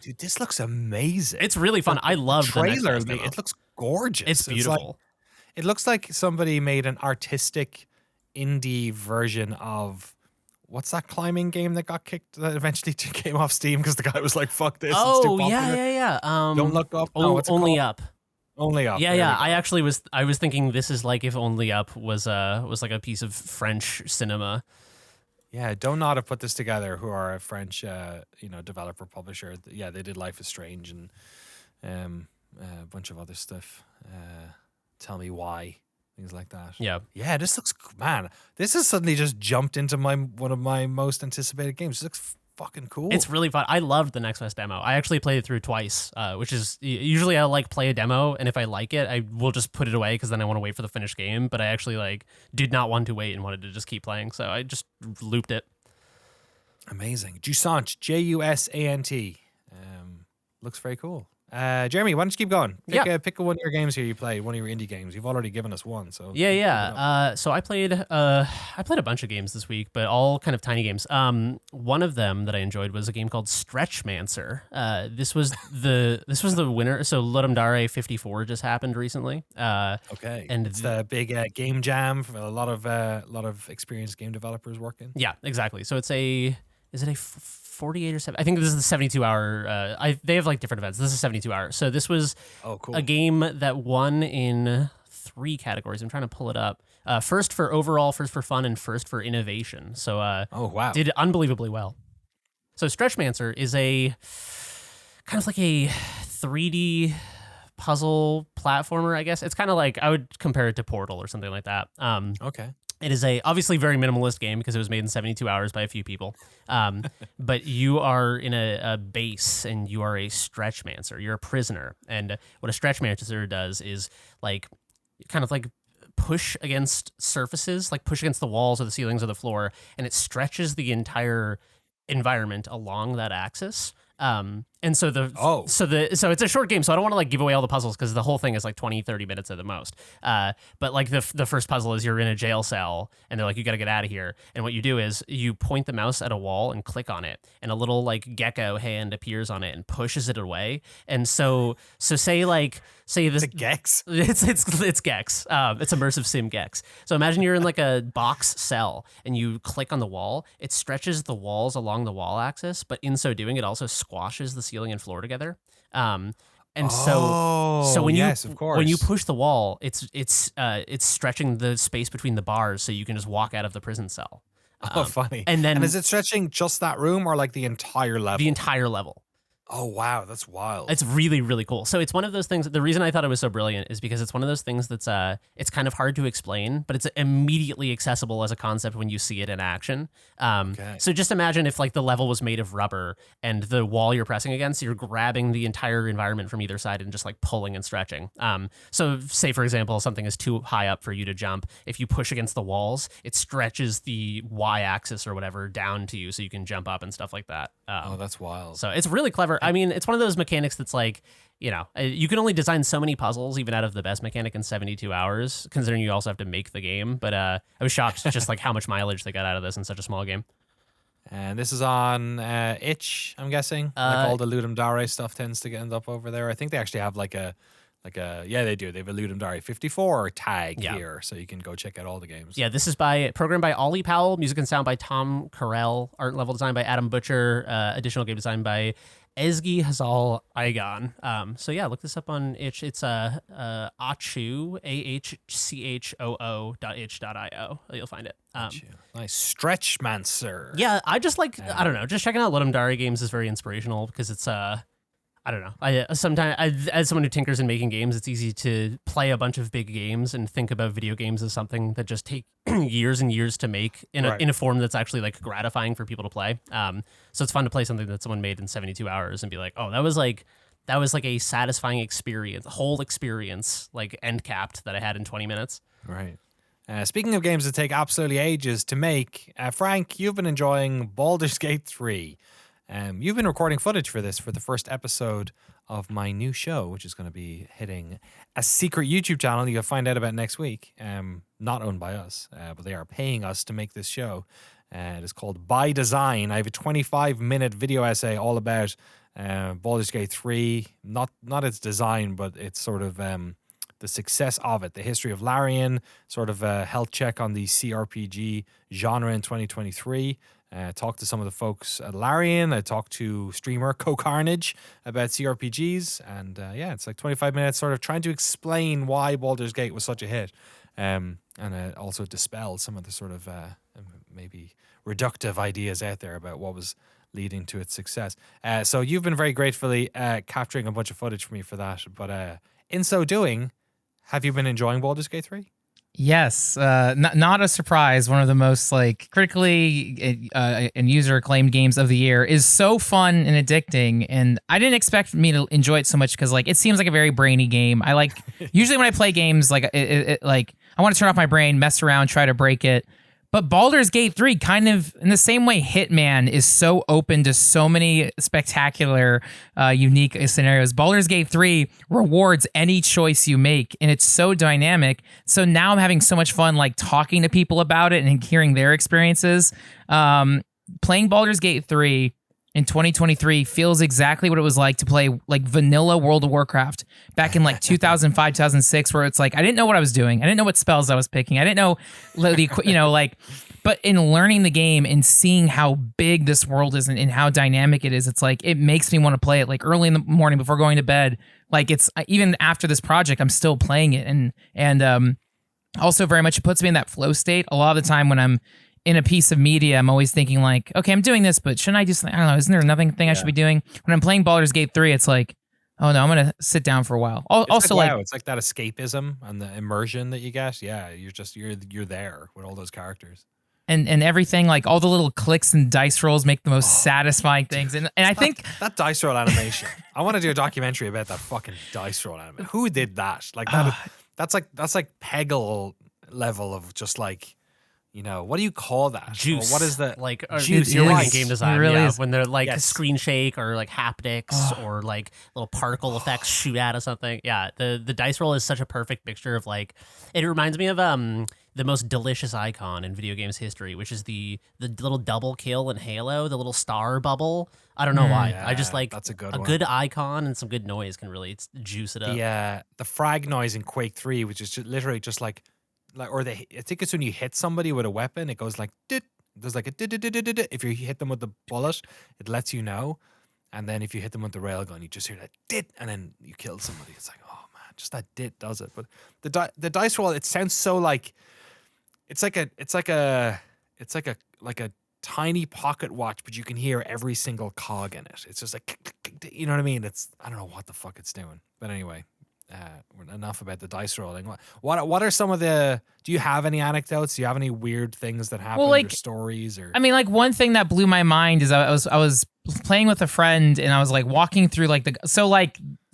Dude, this looks amazing. It's really fun. I love the trailer. Next Fest It looks gorgeous. It's beautiful. It looks like somebody made an artistic indie version of... What's that climbing game that got kicked that eventually came off Steam because the guy was like, fuck this. Oh, it's too popular. yeah. Don't Look Up. Only Up. Only Up. Yeah. I was thinking this is like if Only Up was like a piece of French cinema. Yeah, Don't Not have put this together, who are a French developer publisher. Yeah, they did Life is Strange and a bunch of other stuff. Tell Me Why. things like that. Yeah. This looks, man, this has suddenly just jumped into one of my most anticipated games. This looks fucking cool. It's really fun. I loved the Next Best demo. I actually played it through twice, which is usually I like play a demo, and if I like it, I will just put it away because then I want to wait for the finished game. But I actually like did not want to wait and wanted to just keep playing, so I just looped it. Amazing. Jusant, Jusant. Looks very cool. Jeremy, why don't you keep going? Pick one of your games here you played, one of your indie games. You've already given us one, so so I played a bunch of games this week, but all kind of tiny games. One of them that I enjoyed was a game called Stretchmancer. This was the winner. So Ludum Dare 54 just happened recently. Okay, and it's the big game jam for a lot of experienced game developers working. Yeah, exactly. So is it a 48 or 7? I think this is the 72 hour. They have like different events. This is 72 hours. So this was a game that won in 3 categories. I'm trying to pull it up. First for overall, first for fun, and first for innovation. So did unbelievably well. So Stretchmancer is a kind of like a 3D puzzle platformer, I guess. It's kind of like, I would compare it to Portal or something like that. Okay. It is a obviously very minimalist game because it was made in 72 hours by a few people. But you are in a base and you are a Stretchmancer. You're a prisoner. And what a Stretchmancer does is like kind of like push against surfaces, like push against the walls or the ceilings or the floor, and it stretches the entire environment along that axis. And so so it's a short game, so I don't want to like give away all the puzzles because the whole thing is like 20-30 minutes at the most. But like the first puzzle is you're in a jail cell and they're like, you got to get out of here. And what you do is you point the mouse at a wall and click on it, and a little like gecko hand appears on it and pushes it away. And so say this Gex. It's Gex. It's immersive sim Gex. So imagine you're in like a box cell and you click on the wall. It stretches the walls along the wall axis, but in so doing, it also squashes the ceiling and floor together. So when you push the wall, it's stretching the space between the bars so you can just walk out of the prison cell. Funny. And is it stretching just that room or like the entire level? The entire level. Oh, wow. That's wild. It's really, really cool. So it's one of those things. The reason I thought it was so brilliant is because it's one of those things that's it's kind of hard to explain, but it's immediately accessible as a concept when you see it in action. So just imagine if like the level was made of rubber and the wall you're pressing against, you're grabbing the entire environment from either side and just like pulling and stretching. So say, for example, something is too high up for you to jump. If you push against the walls, it stretches the y-axis or whatever down to you so you can jump up and stuff like that. That's wild. So it's really clever. I mean, it's one of those mechanics that's like, you can only design so many puzzles, even out of the best mechanic, in 72 hours, considering you also have to make the game. But I was shocked just like how much mileage they got out of this in such a small game. And this is on itch, I'm guessing. Like all the Ludum Dare stuff tends to end up over there. I think they actually have they do. They have a Ludum Dare 54 tag here, so you can go check out all the games. Yeah, this is programmed by Ollie Powell, music and sound by Tom Carell, art and level design by Adam Butcher, additional game design by Ezgi Hazal Igon. So yeah, look this up on itch. It's Ahchoo, ahchoo.itch.io. You'll find it. Nice. Stretchmancer. Yeah, I just like, I don't know, just checking out Ludum Dare games is very inspirational because it's I don't know. As someone who tinkers in making games, it's easy to play a bunch of big games and think about video games as something that just take years and years to make in a form that's actually like gratifying for people to play. So it's fun to play something that someone made in 72 hours and be like, oh, that was like a satisfying experience, whole experience, like end capped that I had in 20 minutes. Right. Speaking of games that take absolutely ages to make, Frank, you've been enjoying Baldur's Gate 3. You've been recording footage for this for the first episode of my new show, which is going to be hitting a secret YouTube channel you'll find out about next week. Not owned by us, but they are paying us to make this show. It is called By Design. I have a 25-minute video essay all about Baldur's Gate 3. Not its design, but it's sort of the success of it, the history of Larian, sort of a health check on the CRPG genre in 2023. Talked to some of the folks at Larian. I talked to streamer Co-Carnage about CRPGs. And it's like 25 minutes sort of trying to explain why Baldur's Gate was such a hit. And also dispelled some of the sort of maybe reductive ideas out there about what was leading to its success. So you've been very gratefully capturing a bunch of footage for me for that. But in so doing, have you been enjoying Baldur's Gate 3? Yes, not a surprise. One of the most like critically and user acclaimed games of the year is so fun and addicting, and I didn't expect me to enjoy it so much because like it seems like a very brainy game. I like usually when I play games like like I want to turn off my brain, mess around, try to break it. But Baldur's Gate 3 kind of in the same way Hitman is so open to so many spectacular, unique scenarios. Baldur's Gate 3 rewards any choice you make, and it's so dynamic. So now I'm having so much fun like talking to people about it and hearing their experiences. Playing Baldur's Gate 3 in 2023 feels exactly what it was like to play like vanilla World of Warcraft back in like 2005, 2006, where it's like I didn't know what I was doing. I didn't know what spells I was picking. I didn't know but in learning the game and seeing how big this world is and how dynamic it is, it's like it makes me want to play it like early in the morning before going to bed. Like it's even after this project, I'm still playing it and also very much it puts me in that flow state. A lot of the time when I'm in a piece of media, I'm always thinking like, okay, I'm doing this, but shouldn't I just, I don't know, isn't there another thing I should be doing? When I'm playing Baldur's Gate 3, it's like, oh no, I'm going to sit down for a while. Also like, it's like that escapism and the immersion that you get. Yeah, you're there with all those characters. And everything, like all the little clicks and dice rolls make the most satisfying things. And I think that dice roll animation, I want to do a documentary about that fucking dice roll animation. Who did that? Like that's like Peggle level of just like, you know, what do you call that? Juice. Or what is that? Like juice. You're right. Yes. Game design. It really yeah, is. when they're like screen shake or like haptics or like little particle effects shoot out of something. Yeah, the dice roll is such a perfect mixture of like. It reminds me of the most delicious icon in video games history, which is the little double kill in Halo, the little star bubble. I don't know why. Yeah, I just like that's a good one. Good icon and some good noise can really juice it up. The frag noise in Quake 3, which is literally just like or I think it's when you hit somebody with a weapon, it goes like dit. There's like a dit. If you hit them with the bullet, it lets you know, and then if you hit them with the railgun, you just hear that dit, and then you killed somebody. It's like, oh man, just that dit does it. But the dice roll, it sounds so like it's like a tiny pocket watch, but you can hear every single cog in it. It's just like, you know what I mean? I don't know what the fuck it's doing, but anyway. Enough about the dice rolling. What are some of the? Do you have any anecdotes? Do you have any weird things that happen? Or stories? Or I mean, like one thing that blew my mind is I was playing with a friend and I was like walking through like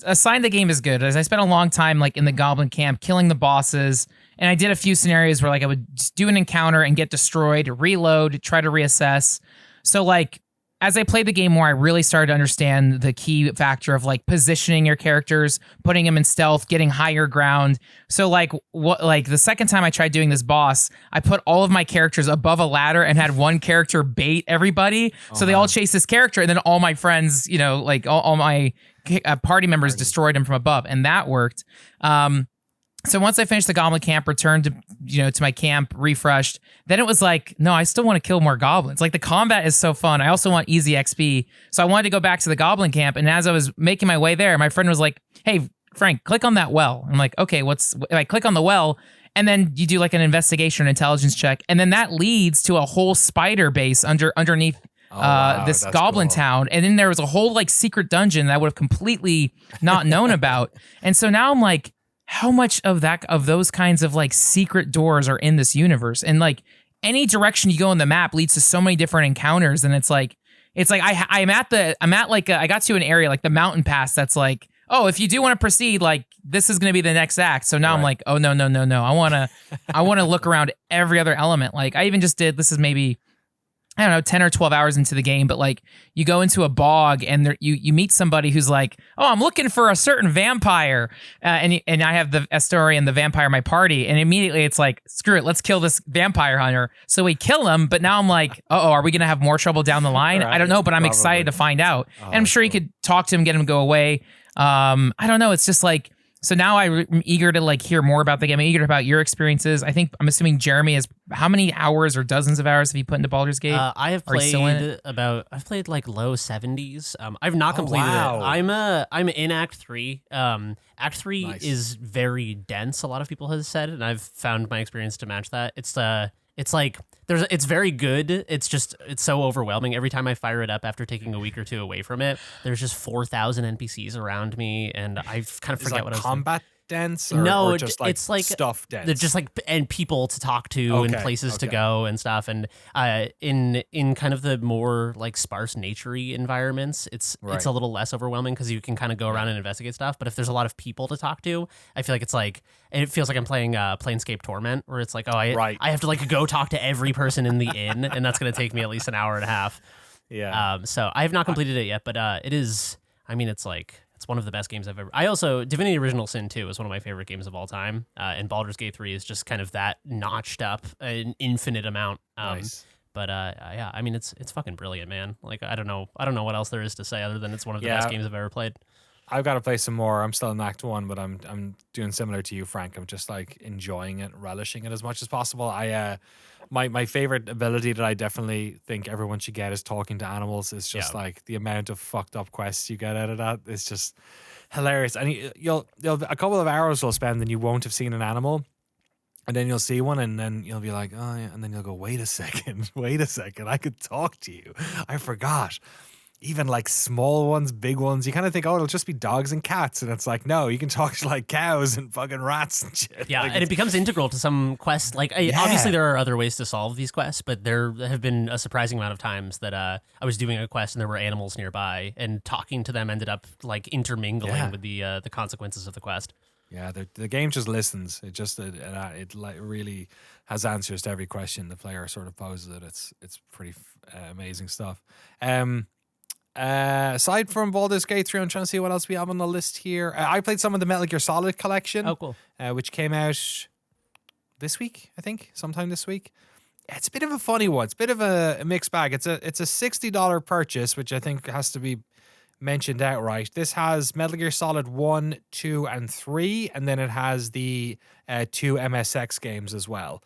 assign the game is good. As I spent a long time like in the Goblin camp killing the bosses, and I did a few scenarios where like I would just do an encounter and get destroyed, reload, try to reassess. So like. As I played the game more, I really started to understand the key factor of like positioning your characters, putting them in stealth, getting higher ground. So like the second time I tried doing this boss, I put all of my characters above a ladder and had one character bait everybody. So they all chase this character, and then all my friends, you know, like all my party members destroyed him from above, and that worked. So once I finished the Goblin camp, returned to my camp, refreshed, then it was like, no, I still want to kill more goblins. Like the combat is so fun. I also want easy XP. So I wanted to go back to the Goblin camp. And as I was making my way there, my friend was like, hey, Frank, click on that well. I'm like, okay, I click on the well, and then you do like an investigation or intelligence check. And then that leads to a whole spider base underneath this goblin town. And then there was a whole like secret dungeon that I would have completely not known about. And so now I'm like, how much of those kinds of like secret doors are in this universe? And like any direction you go in the map leads to so many different encounters. And it's like I got to an area like the mountain pass that's like, oh, if you do want to proceed, like this is going to be the next act. So now I'm like, oh no. I want to look around every other element. Like I even just did, this is maybe, I don't know, 10 or 12 hours into the game, but like you go into a bog and you meet somebody who's like, oh, I'm looking for a certain vampire. And I have the Astorian, the vampire in my party. And immediately it's like, screw it, let's kill this vampire hunter. So we kill him, but now I'm like, are we going to have more trouble down the line? Right. I don't know, but I'm excited to find out. And I'm sure you could talk to him, get him to go away. I don't know. It's just like, so now I'm eager to like hear more about the game. I'm eager about your experiences. I'm assuming Jeremy has how many hours or dozens of hours have you put into Baldur's Gate? I've played like low 70s. I've not completed it. I'm in Act 3. Act 3 is very dense. A lot of people have said, and I've found my experience to match that. It's very good. It's so overwhelming. Every time I fire it up after taking a week or two away from it, there's just 4,000 NPCs around me, and I kind of forget what I was doing. Combat dense? No, or just like it's like stuff dense? they're just like and people to talk to and places to go and stuff. And in kind of the more like sparse naturey environments, it's a little less overwhelming because you can kind of go around and investigate stuff. But if there's a lot of people to talk to, I feel like it feels like I'm playing Planescape Torment, where it's like, I have to like go talk to every person in the inn, and that's gonna take me at least an hour and a half. Yeah. So I have not completed it yet, but it is. I mean, it's one of the best games I've ever. I also Divinity Original Sin 2 is one of my favorite games of all time, and Baldur's Gate 3 is just kind of that notched up an infinite amount. Nice. But yeah, I mean, it's fucking brilliant, man. Like I don't know what else there is to say other than it's one of the best games I've ever played. I've got to play some more. I'm still in Act 1, but I'm doing similar to you, Frank. I'm just like enjoying it, relishing it as much as possible. My favorite ability that I definitely think everyone should get is talking to animals. It's just like the amount of fucked up quests you get out of that. It's just hilarious. And you'll a couple of hours will spend and you won't have seen an animal. And then you'll see one and then you'll be like, oh yeah. And then you'll go, wait a second. I could talk to you. I forgot. Even like small ones, big ones, you kind of think, oh, it'll just be dogs and cats. And it's like, no, you can talk to like cows and fucking rats and shit. Yeah, like, and it becomes integral to some quests. Like, obviously there are other ways to solve these quests, but there have been a surprising amount of times that I was doing a quest and there were animals nearby, and talking to them ended up like intermingling with the consequences of the quest. Yeah, the game just listens. It just it like really has answers to every question the player sort of poses it. It's pretty amazing stuff. Aside from Baldur's Gate 3, I'm trying to see what else we have on the list here. I played some of the Metal Gear Solid collection. Oh, cool. Which came out this week, I think, sometime this week. It's a bit of a funny one. It's a bit of a mixed bag. It's a $60 purchase, which I think has to be mentioned outright. This has Metal Gear Solid 1, 2, and 3, and then it has the 2 MSX games as well.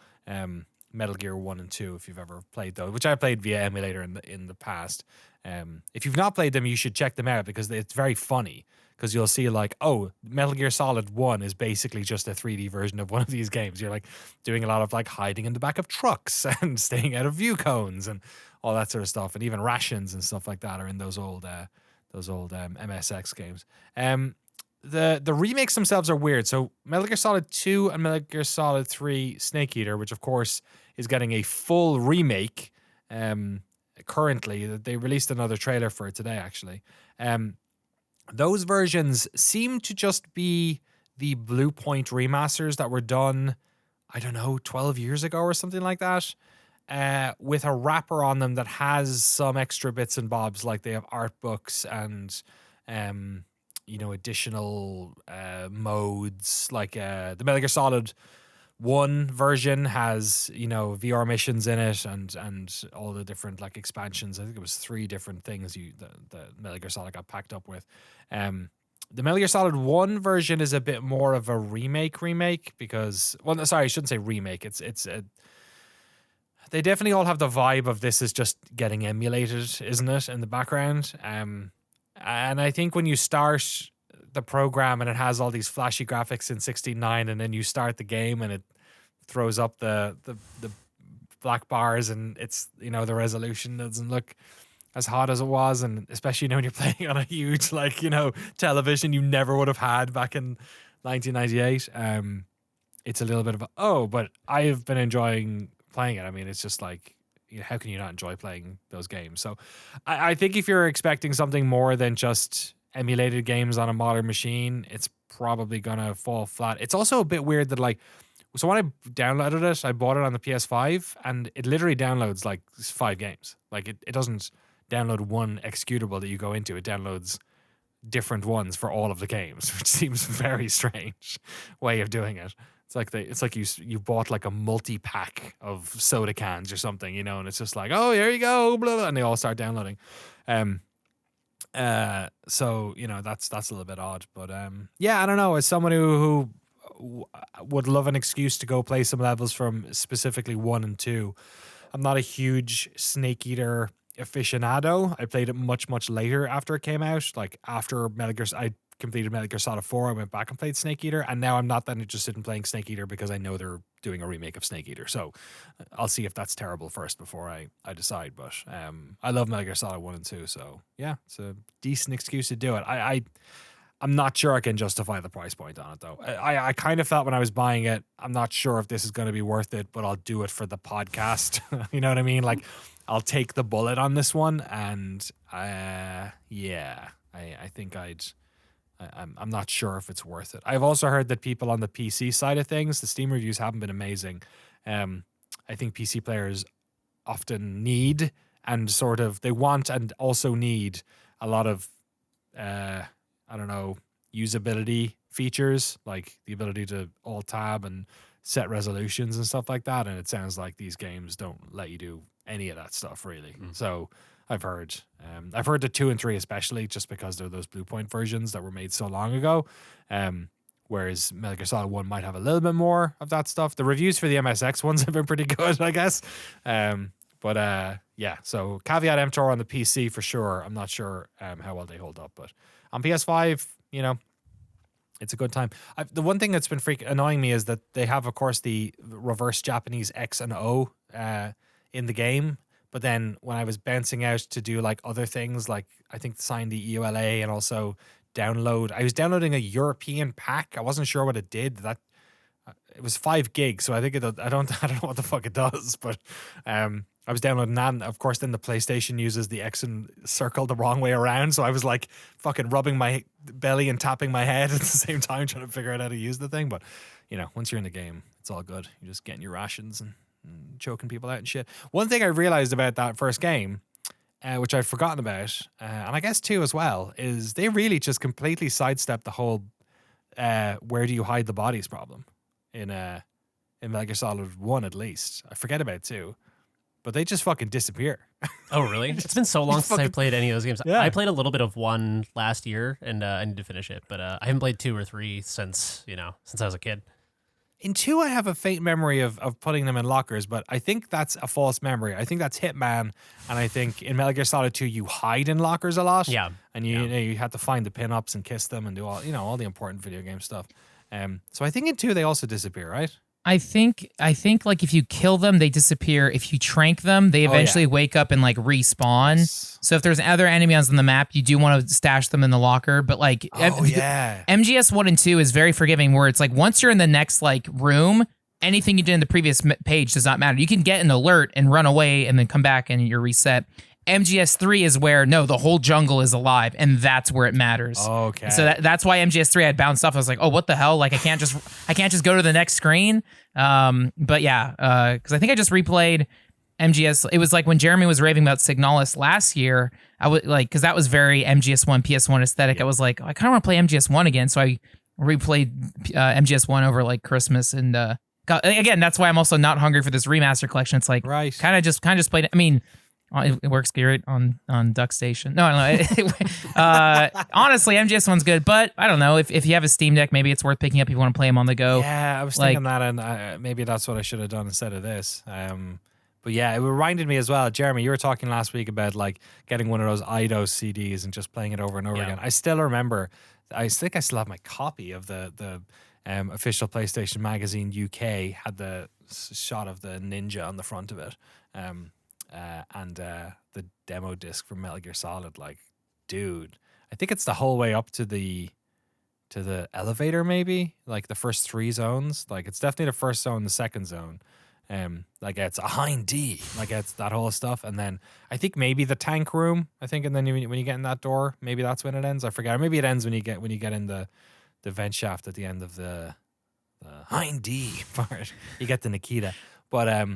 Metal Gear 1 and 2, if you've ever played those, which I played via emulator in the past. If you've not played them, you should check them out because it's very funny. Because you'll see like, oh, Metal Gear Solid 1 is basically just a 3D version of one of these games. You're like doing a lot of like hiding in the back of trucks and staying out of view cones and all that sort of stuff. And even rations and stuff like that are in those old MSX games. The remakes themselves are weird. So Metal Gear Solid 2 and Metal Gear Solid 3 Snake Eater, which of course is getting a full remake currently. They released another trailer for it today, actually. Those versions seem to just be the Blue Point remasters that were done, I don't know, 12 years ago or something like that, with a wrapper on them that has some extra bits and bobs, like they have art books and additional modes. Like the Metal Gear Solid 1 version has, VR missions in it and all the different like expansions. I think it was 3 different things the Metal Gear Solid got packed up with. The Metal Gear Solid 1 version is a bit more of a remake because, well, no, sorry, I shouldn't say remake. They definitely all have the vibe of this is just getting emulated, isn't it, in the background? And I think when you start the program and it has all these flashy graphics in 16:9, and then you start the game and it throws up the black bars and it's, the resolution doesn't look as hot as it was, and especially when you're playing on a huge television you never would have had back in 1998. It's a little bit of but I've been enjoying playing it. I mean, it's just like, how can you not enjoy playing those games? So I think if you're expecting something more than just emulated games on a modern machine, it's probably gonna fall flat. It's also a bit weird that so when I downloaded it, I bought it on the PS5 and it literally downloads like 5 games. Like it doesn't download one executable that you go into. It downloads different ones for all of the games, which seems very strange way of doing it. It's like you bought like a multi-pack of soda cans or something, and it's just like, oh, here you go, blah, blah, and they all start downloading. So that's a little bit odd, but yeah, I don't know. As someone who would love an excuse to go play some levels from specifically 1 and 2, I'm not a huge Snake Eater aficionado. I played it much later after it came out. Like after Metal Gear, I completed Metal Gear Solid 4. I went back and played Snake Eater, and now I'm not that interested in playing Snake Eater because I know they're doing a remake of Snake Eater. So I'll see if that's terrible first before I decide. But I love Metal Gear Solid 1 and 2, so yeah, it's a decent excuse to do it. I'm not sure I can justify the price point on it, though. I kind of felt when I was buying it, I'm not sure if this is going to be worth it, but I'll do it for the podcast. You know what I mean? Like, I'll take the bullet on this one, and I think I'm not sure if it's worth it. I've also heard that people on the PC side of things, the Steam reviews haven't been amazing. I think PC players often need and sort of they want and also need a lot of usability features, like the ability to alt tab and set resolutions and stuff like that. And it sounds like these games don't let you do any of that stuff really. So I've heard the 2 and 3 especially, just because they're those Blue Point versions that were made so long ago. Whereas Metal Gear Solid 1 might have a little bit more of that stuff. The reviews for the MSX ones have been pretty good, I guess. So caveat emptor on the PC for sure. I'm not sure how well they hold up, but on PS5, it's a good time. The one thing that's been annoying me is that they have, of course, the reverse Japanese X and O in the game. But then when I was bouncing out to do like other things, like I think sign the EULA and also I was downloading a European pack. I wasn't sure what it did. That it was 5 gigs, so I think I don't know what the fuck it does. But I was downloading that, and of course, then the PlayStation uses the X and circle the wrong way around. So I was like fucking rubbing my belly and tapping my head at the same time, trying to figure out how to use the thing. But once you're in the game, it's all good. You're just getting your rations and choking people out and shit. One thing I realized about that first game, which I'd forgotten about, and I guess 2 as well, is they really just completely sidestepped the whole where do you hide the bodies problem in Metal Gear Solid 1 at least. I forget about 2, but they just fucking disappear. Oh, really? It's been so long since I played any of those games. Yeah. I played a little bit of 1 last year, and I need to finish it, but I haven't played 2 or 3 since I was a kid. In 2, I have a faint memory of putting them in lockers, but I think that's a false memory. I think that's Hitman, and I think in Metal Gear Solid 2, you hide in lockers a lot. Yeah. And you have to find the pin-ups and kiss them and do all the important video game stuff. So I think in 2, they also disappear, right? I think like if you kill them, they disappear. If you trank them, they eventually wake up and like respawn. Yes. So if there's other enemies on the map, you do want to stash them in the locker. But like MGS 1 and 2 is very forgiving, where it's like once you're in the next like room, anything you did in the previous page does not matter. You can get an alert and run away and then come back and you're reset. MGS 3 is where the whole jungle is alive, and that's where it matters. Okay. So that's why MGS 3 had bounced off. I was like, oh, what the hell? Like I can't just go to the next screen. But yeah, because I think I just replayed MGS. It was like when Jeremy was raving about Signalis last year. I would like because that was very MGS1 PS1 aesthetic. Yeah. I was like, I kind of want to play MGS1 again, so I replayed MGS1 over like Christmas and. Again, that's why I'm also not hungry for this remaster collection. It's like kind of just played it. I mean. It works great on DuckStation. No, I don't know. Honestly, MGS1's good, but I don't know. If you have a Steam Deck, maybe it's worth picking up if you want to play them on the go. Yeah, I was thinking that, and maybe that's what I should have done instead of this. But yeah, it reminded me as well. Jeremy, you were talking last week about like getting one of those IDOS CDs and just playing it over and over again. I still remember. I think I still have my copy of the official PlayStation Magazine UK had the shot of the ninja on the front of it. And the demo disc from Metal Gear Solid, like, dude, I think it's the whole way up to the elevator, maybe like the first 3 zones. Like, it's definitely the first zone, the second zone. Like it's a hind D, like it's that whole stuff, and then I think maybe the tank room. I think, and then when you get in that door, maybe that's when it ends. I forget. Or maybe it ends when you get in the vent shaft at the end of the hind D part. You get the Nikita, but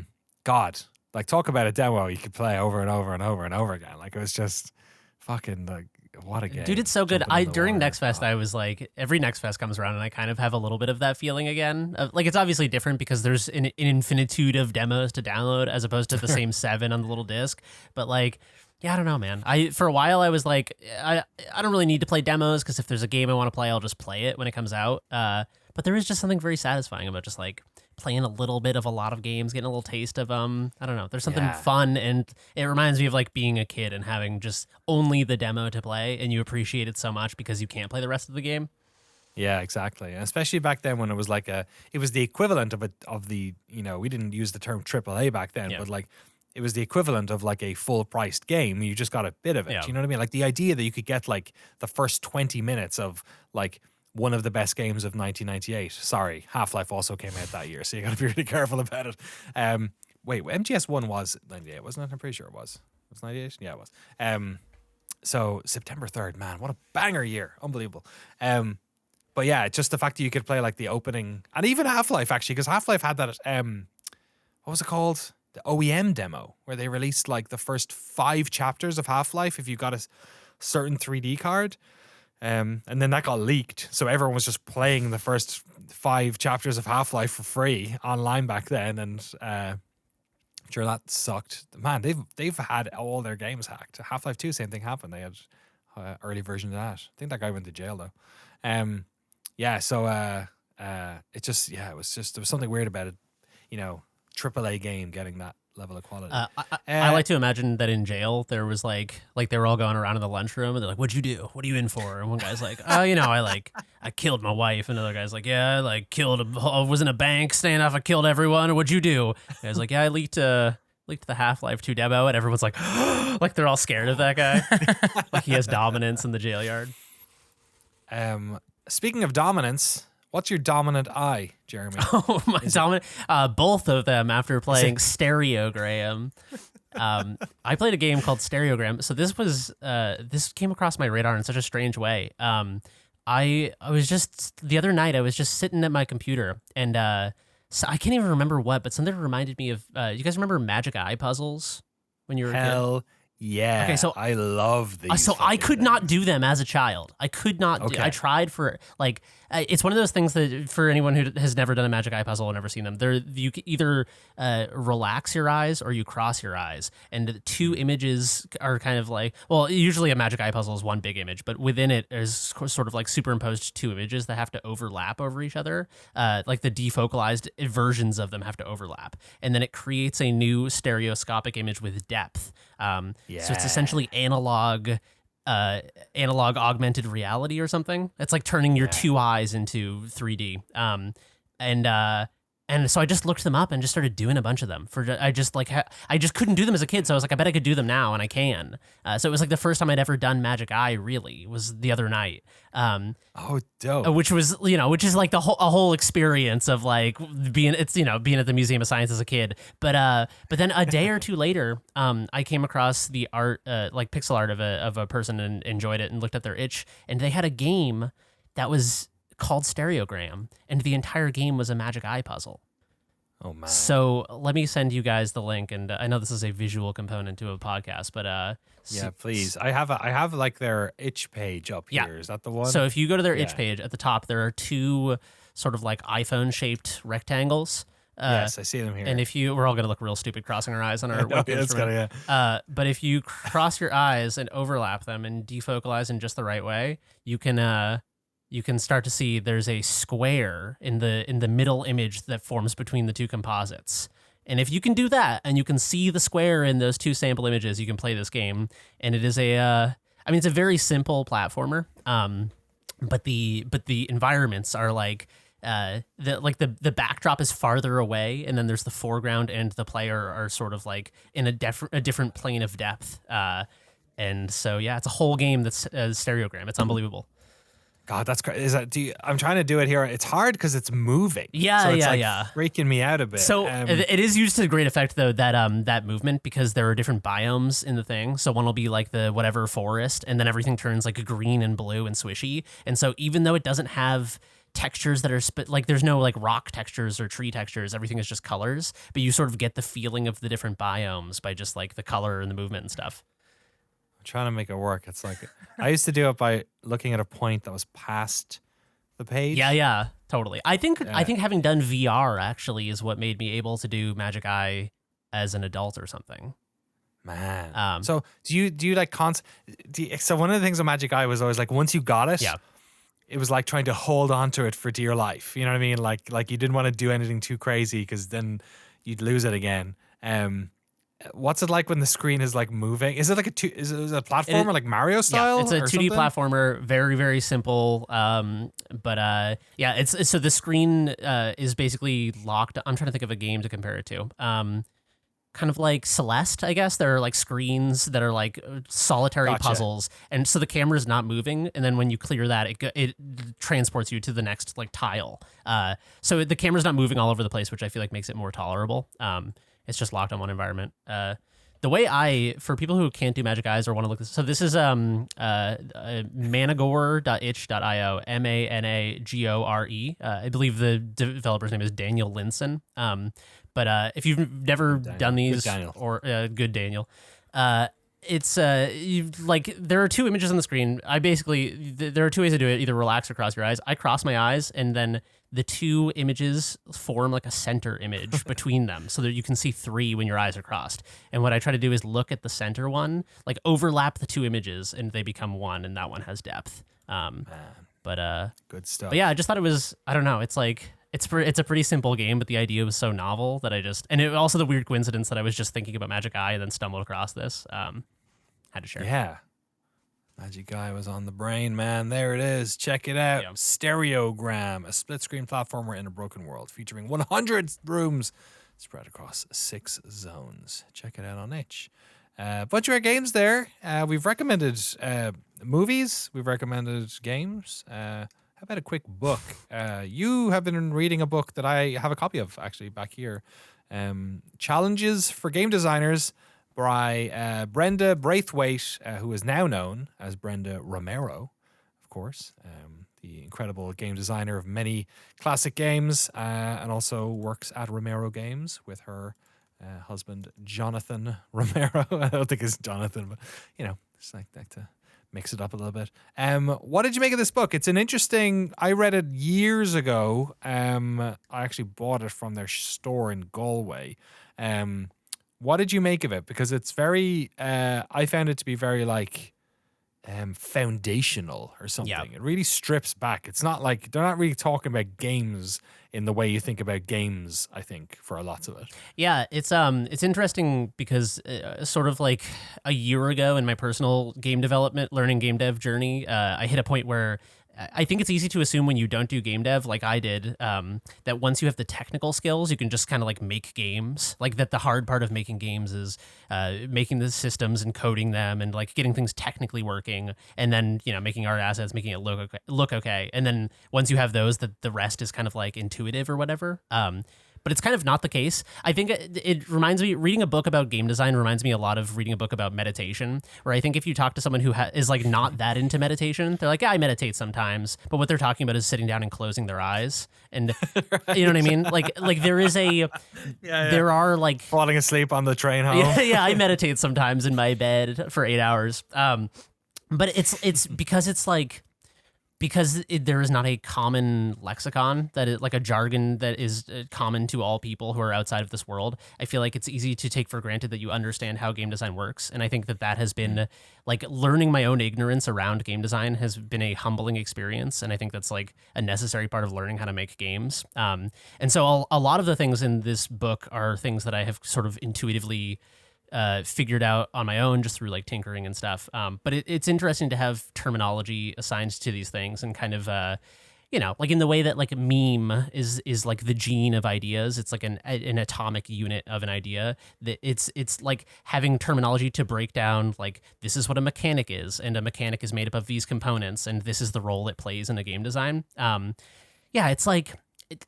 God. Like, talk about a demo you could play over and over and over and over again. Like, it was just fucking, like, what a game. Dude, it's so good. During Next Fest, I was like, every Next Fest comes around and I kind of have a little bit of that feeling again. Like, it's obviously different because there's an infinitude of demos to download as opposed to the same 7 on the little disc. But, like, yeah, I don't know, man. For a while, I was like, I don't really need to play demos because if there's a game I want to play, I'll just play it when it comes out. But there is just something very satisfying about just, like, playing a little bit of a lot of games, getting a little taste of I don't know. There's something fun, and it reminds me of like being a kid and having just only the demo to play, and you appreciate it so much because you can't play the rest of the game. Yeah, exactly. And especially back then when it was like it was the equivalent of the we didn't use the term AAA back then, but like it was the equivalent of like a full priced game. You just got a bit of it. Yeah. You know what I mean? Like the idea that you could get like the first 20 minutes of like one of the best games of 1998. Sorry, Half-Life also came out that year, so you got to be really careful about it. Wait, MGS 1 was 98, wasn't it? I'm pretty sure it was. Was it 98? Yeah, it was. So September 3rd, man, what a banger year. Unbelievable. But yeah, just the fact that you could play like the opening, and even Half-Life actually, because Half-Life had that, what was it called? The OEM demo, where they released like the first 5 chapters of Half-Life if you got a certain 3D card. And then that got leaked, so everyone was just playing the first 5 chapters of Half-Life for free online back then, and sure, that sucked. Man, they've had all their games hacked. Half-Life 2, same thing happened. They had early version of that. I think that guy went to jail though. Yeah, so it just, yeah, it was just, there was something weird about it, you know, AAA game getting that level of quality. I like to imagine that in jail there was like they were all going around in the lunchroom and they're like, "What'd you do? What are you in for?" And one guy's like, "Oh, you know, I killed my wife." Another guy's like, "Yeah, I like I was in a bank standoff. I killed everyone. What'd you do?" The guy's like, "Yeah, I leaked the Half-Life 2 demo," and everyone's like, like they're all scared of that guy, like he has dominance in the jail yard. Speaking of dominance, what's your dominant eye, Jeremy? Oh, my dominant! Both of them after playing Stereogram. I played a game called Stereogram. So this came across my radar in such a strange way. I was just the other night I was just sitting at my computer and so I can't even remember what, but something reminded me of you guys remember Magic Eye puzzles when you were a kid? Hell yeah. Okay, so I love these. So I could not do them as a child. I could not. Okay. I tried for like. It's one of those things that for anyone who has never done a Magic Eye puzzle or never seen them, you can either relax your eyes or you cross your eyes, and the 2 images are kind of like. Well, usually a Magic Eye puzzle is one big image, but within it is sort of like superimposed 2 images that have to overlap over each other. Like the defocalized versions of them have to overlap, and then it creates a new stereoscopic image with depth. So it's essentially analog augmented reality or something. It's like turning your 2 eyes into 3D. And so I just looked them up and just started doing a bunch of them. I just couldn't do them as a kid, so I was like, I bet I could do them now, and I can. So it was like the first time I'd ever done Magic Eye. Really, was the other night. Oh, dope! Which was which is like a whole experience of like being at the Museum of Science as a kid. But then a day or 2 later, I came across the art, like pixel art of a person and enjoyed it and looked at their itch, and they had a game that was called Stereogram, and the entire game was a Magic Eye puzzle. Oh man! So let me send you guys the link, and I know this is a visual component to a podcast, but yeah, please. I have like their itch page up here. Is that the one? So if you go to their itch page at the top, there are 2 sort of like iPhone shaped rectangles. Yes, I see them here. And we're all gonna look real stupid crossing our eyes on our webcams. But if you cross your eyes and overlap them and defocalize in just the right way, you can start to see there's a square in the middle image that forms between the 2 composites. And if you can do that and you can see the square in those 2 sample images, you can play this game. And it is it's a very simple platformer. But the environments are like the backdrop is farther away, and then there's the foreground and the player are sort of like in a different plane of depth. And so yeah, it's a whole game that's a stereogram. It's unbelievable. God, that's crazy. I'm trying to do it here. It's hard because it's moving. Yeah, so it's freaking me out a bit. So it is used to great effect though, that movement, because there are different biomes in the thing. So one will be like the whatever forest, and then everything turns like green and blue and swishy. And so even though it doesn't have textures that are like there's no like rock textures or tree textures, everything is just colors, but you sort of get the feeling of the different biomes by just like the color and the movement and stuff. Trying to make it work. It's like I used to do it by looking at a point that was past the page. Yeah, totally. I think having done VR actually is what made me able to do Magic Eye as an adult or something. Man. So do you like so one of the things with Magic Eye was always like once you got it, it was like trying to hold on to it for dear life. You know what I mean? Like you didn't want to do anything too crazy because then you'd lose it again. What's it like when the screen is like moving? Is it like is it a platformer like Mario style? Yeah, it's a 2D platformer, very, very simple. It's so the screen is basically locked. I'm trying to think of a game to compare it to. kind of like Celeste, I guess. There are like screens that are like solitary puzzles, and so the camera's not moving, and then when you clear that, it transports you to the next like tile. So the camera's not moving all over the place, which I feel like makes it more tolerable. It's just locked on one environment. The way for people who can't do Magic Eyes or want to look this, so this is managore.itch.io, MANAGORE. I believe the developer's name is Daniel Linson. But if you've never done these, good Daniel, it's like there are two images on the screen. There are two ways to do it: either relax or cross your eyes. I cross my eyes, and then the two images form like a center image between them, so that you can see three when your eyes are crossed. And what I try to do is look at the center one, like overlap the two images, and they become one, and that one has depth. Good stuff. But yeah, I just thought it was, I don't know, it's like it's a pretty simple game, but the idea was so novel that and it also the weird coincidence that I was just thinking about Magic Eye and then stumbled across this. Had to share. Yeah. Magic Eye was on the brain, man. There it is. Check it out. Yeah. Stereogram, a split-screen platformer in a broken world featuring 100 rooms spread across 6 zones. Check it out on itch. Bunch of our games there. We've recommended movies. We've recommended games. How about a quick book? You have been reading a book that I have a copy of, actually, back here. Challenges for Game Designers by Brenda Brathwaite, who is now known as Brenda Romero, of course, the incredible game designer of many classic games, and also works at Romero Games with her husband, Jonathan Romero. I don't think it's Jonathan, but, just like to mix it up a little bit. What did you make of this book? It's an interesting, I read it years ago. I actually bought it from their store in Galway. What did you make of it? Because it's very, I found it to be very like foundational or something. Yeah. It really strips back. It's not like, they're not really talking about games in the way you think about games, I think, for a lot of it. Yeah, it's interesting because sort of like a year ago in my personal game development, learning game dev journey, I hit a point where I think it's easy to assume when you don't do game dev like I did, that once you have the technical skills, you can just kind of like make games. Like that the hard part of making games is making the systems and coding them and like getting things technically working, and then, making art assets, making it look okay. And then once you have those, the rest is kind of like intuitive or whatever. But it's kind of not the case. I think it reminds me, reading a book about game design reminds me a lot of reading a book about meditation, where I think if you talk to someone who is like not that into meditation, they're like, yeah, I meditate sometimes. But what they're talking about is sitting down and closing their eyes. And right. You know what I mean? Like there is there are like falling asleep on the train home. Yeah, I meditate sometimes in my bed for 8 hours. But it's because it's like, there is not a common lexicon that is like a jargon that is common to all people who are outside of this world. I feel like it's easy to take for granted that you understand how game design works. And I think that has been like learning my own ignorance around game design has been a humbling experience. And I think that's like a necessary part of learning how to make games. And so a lot of the things in this book are things that I have sort of intuitively figured out on my own just through like tinkering and stuff. But it's interesting to have terminology assigned to these things and kind of, like in the way that like a meme is like the gene of ideas. It's like an atomic unit of an idea. That it's like having terminology to break down like this is what a mechanic is, and a mechanic is made up of these components, and this is the role it plays in a game design. It's like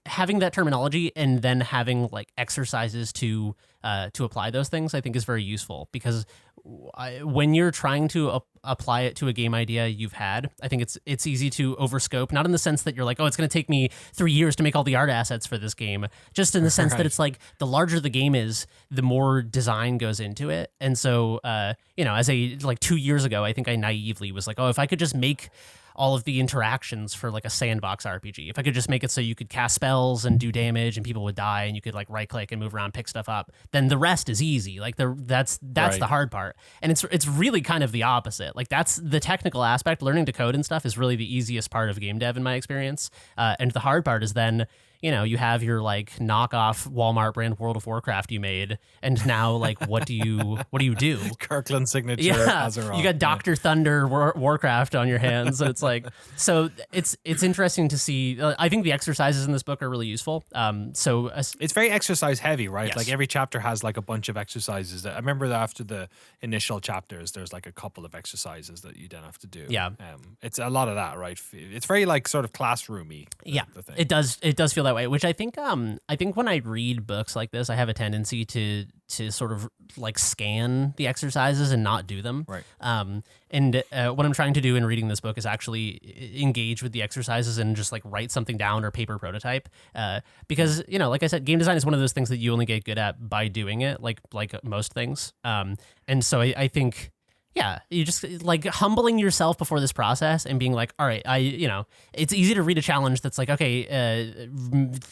having that terminology and then having like exercises to apply those things, I think is very useful, because when you're trying to apply it to a game idea you've had, I think it's easy to overscope, not in the sense that you're like, oh, it's going to take me 3 years to make all the art assets for this game, just in the sense that it's like the larger the game is, the more design goes into it. And so, as 2 years ago, I think I naively was like, oh, if I could just make all of the interactions for like a sandbox RPG, if I could just make it so you could cast spells and do damage and people would die and you could like right click and move around, pick stuff up, then the rest is easy. Like that's right. The hard part. And it's really kind of the opposite. Like that's the technical aspect. Learning to code and stuff is really the easiest part of game dev in my experience. And the hard part is then, you have your like knockoff Walmart brand World of Warcraft you made, and now like what do you do? Kirkland signature. Yeah, Azeroth. you got Dr. Thunder Warcraft on your hands, and it's like, so it's interesting to see. I think the exercises in this book are really useful. It's very exercise heavy, right? Yes. Like every chapter has like a bunch of exercises. I remember that after the initial chapters, there's like a couple of exercises that you then have to do. Yeah, it's a lot of that, right? It's very like sort of classroomy. Yeah, the thing. it does feel that way. Which I think when I read books like this, I have a tendency to sort of like scan the exercises and not do them. Right. And what I'm trying to do in reading this book is actually engage with the exercises and just like write something down or paper prototype. Because like I said, game design is one of those things that you only get good at by doing it, like most things. And so I think. Yeah, you just like humbling yourself before this process and being like, all right, it's easy to read a challenge that's like, okay,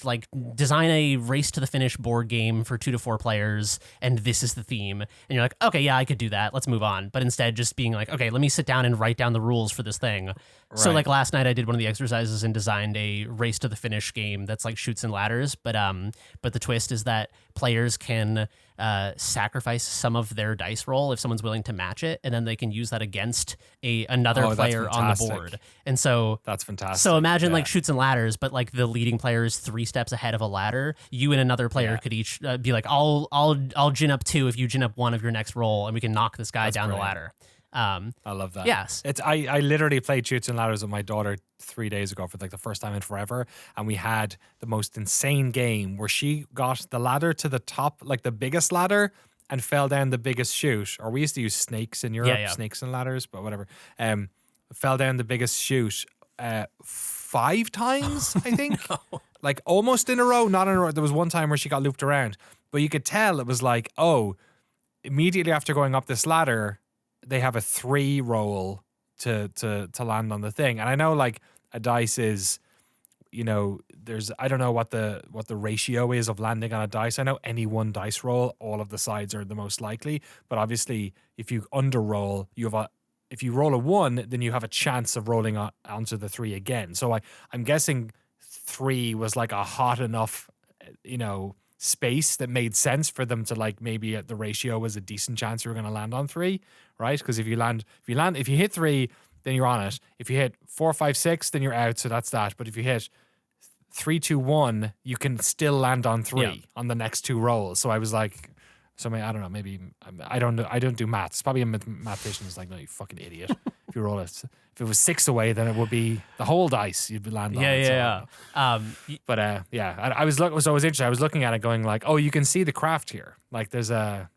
like design a race to the finish board game for 2 to 4 players, and this is the theme. And you're like, okay, yeah, I could do that. Let's move on. But instead, just being like, okay, let me sit down and write down the rules for this thing. Right. So like last night, I did one of the exercises and designed a race to the finish game that's like shoots and ladders. But the twist is that players can sacrifice some of their dice roll if someone's willing to match it, and then they can use that against another player on the board. And so that's fantastic. So imagine like shoots and ladders, but like the leading player is 3 steps ahead of a ladder. You and another player could each be like, I'll gin up 2 if you gin up 1 of your next roll, and we can knock this guy down the ladder. I love that. Yes. I literally played Shoots and Ladders with my daughter 3 days ago for like the first time in forever, and we had the most insane game where she got the ladder to the top, like the biggest ladder, and fell down the biggest chute. Or we used to use snakes in Europe, snakes and ladders, but whatever. Fell down the biggest chute 5 times, I think. No. Like almost in a row, not in a row. There was one time where she got looped around, but you could tell it was like, immediately after going up this ladder, they have a 3 roll to land on the thing. And I know like a dice is, there's, I don't know what the ratio is of landing on a dice. I know any one dice roll, all of the sides are the most likely, but obviously if you under roll, if you roll a 1, then you have a chance of rolling onto the 3 again. So I'm guessing 3 was like a hot enough, space that made sense for them to like, maybe the ratio was a decent chance you were going to land on 3, right? Because if you hit 3, then you're on it. If you hit 4, 5, 6, then you're out. So that's that. But if you hit 3, 2, 1, you can still land on 3 on the next 2 rolls. So I was like, I don't know, maybe I don't do maths. Probably a mathematician is like, no, you fucking idiot. If you roll it, if it was 6 away, then it would be the whole dice you'd land on. But I was interested. I was looking at it, going like, oh, you can see the craft here. Like there's a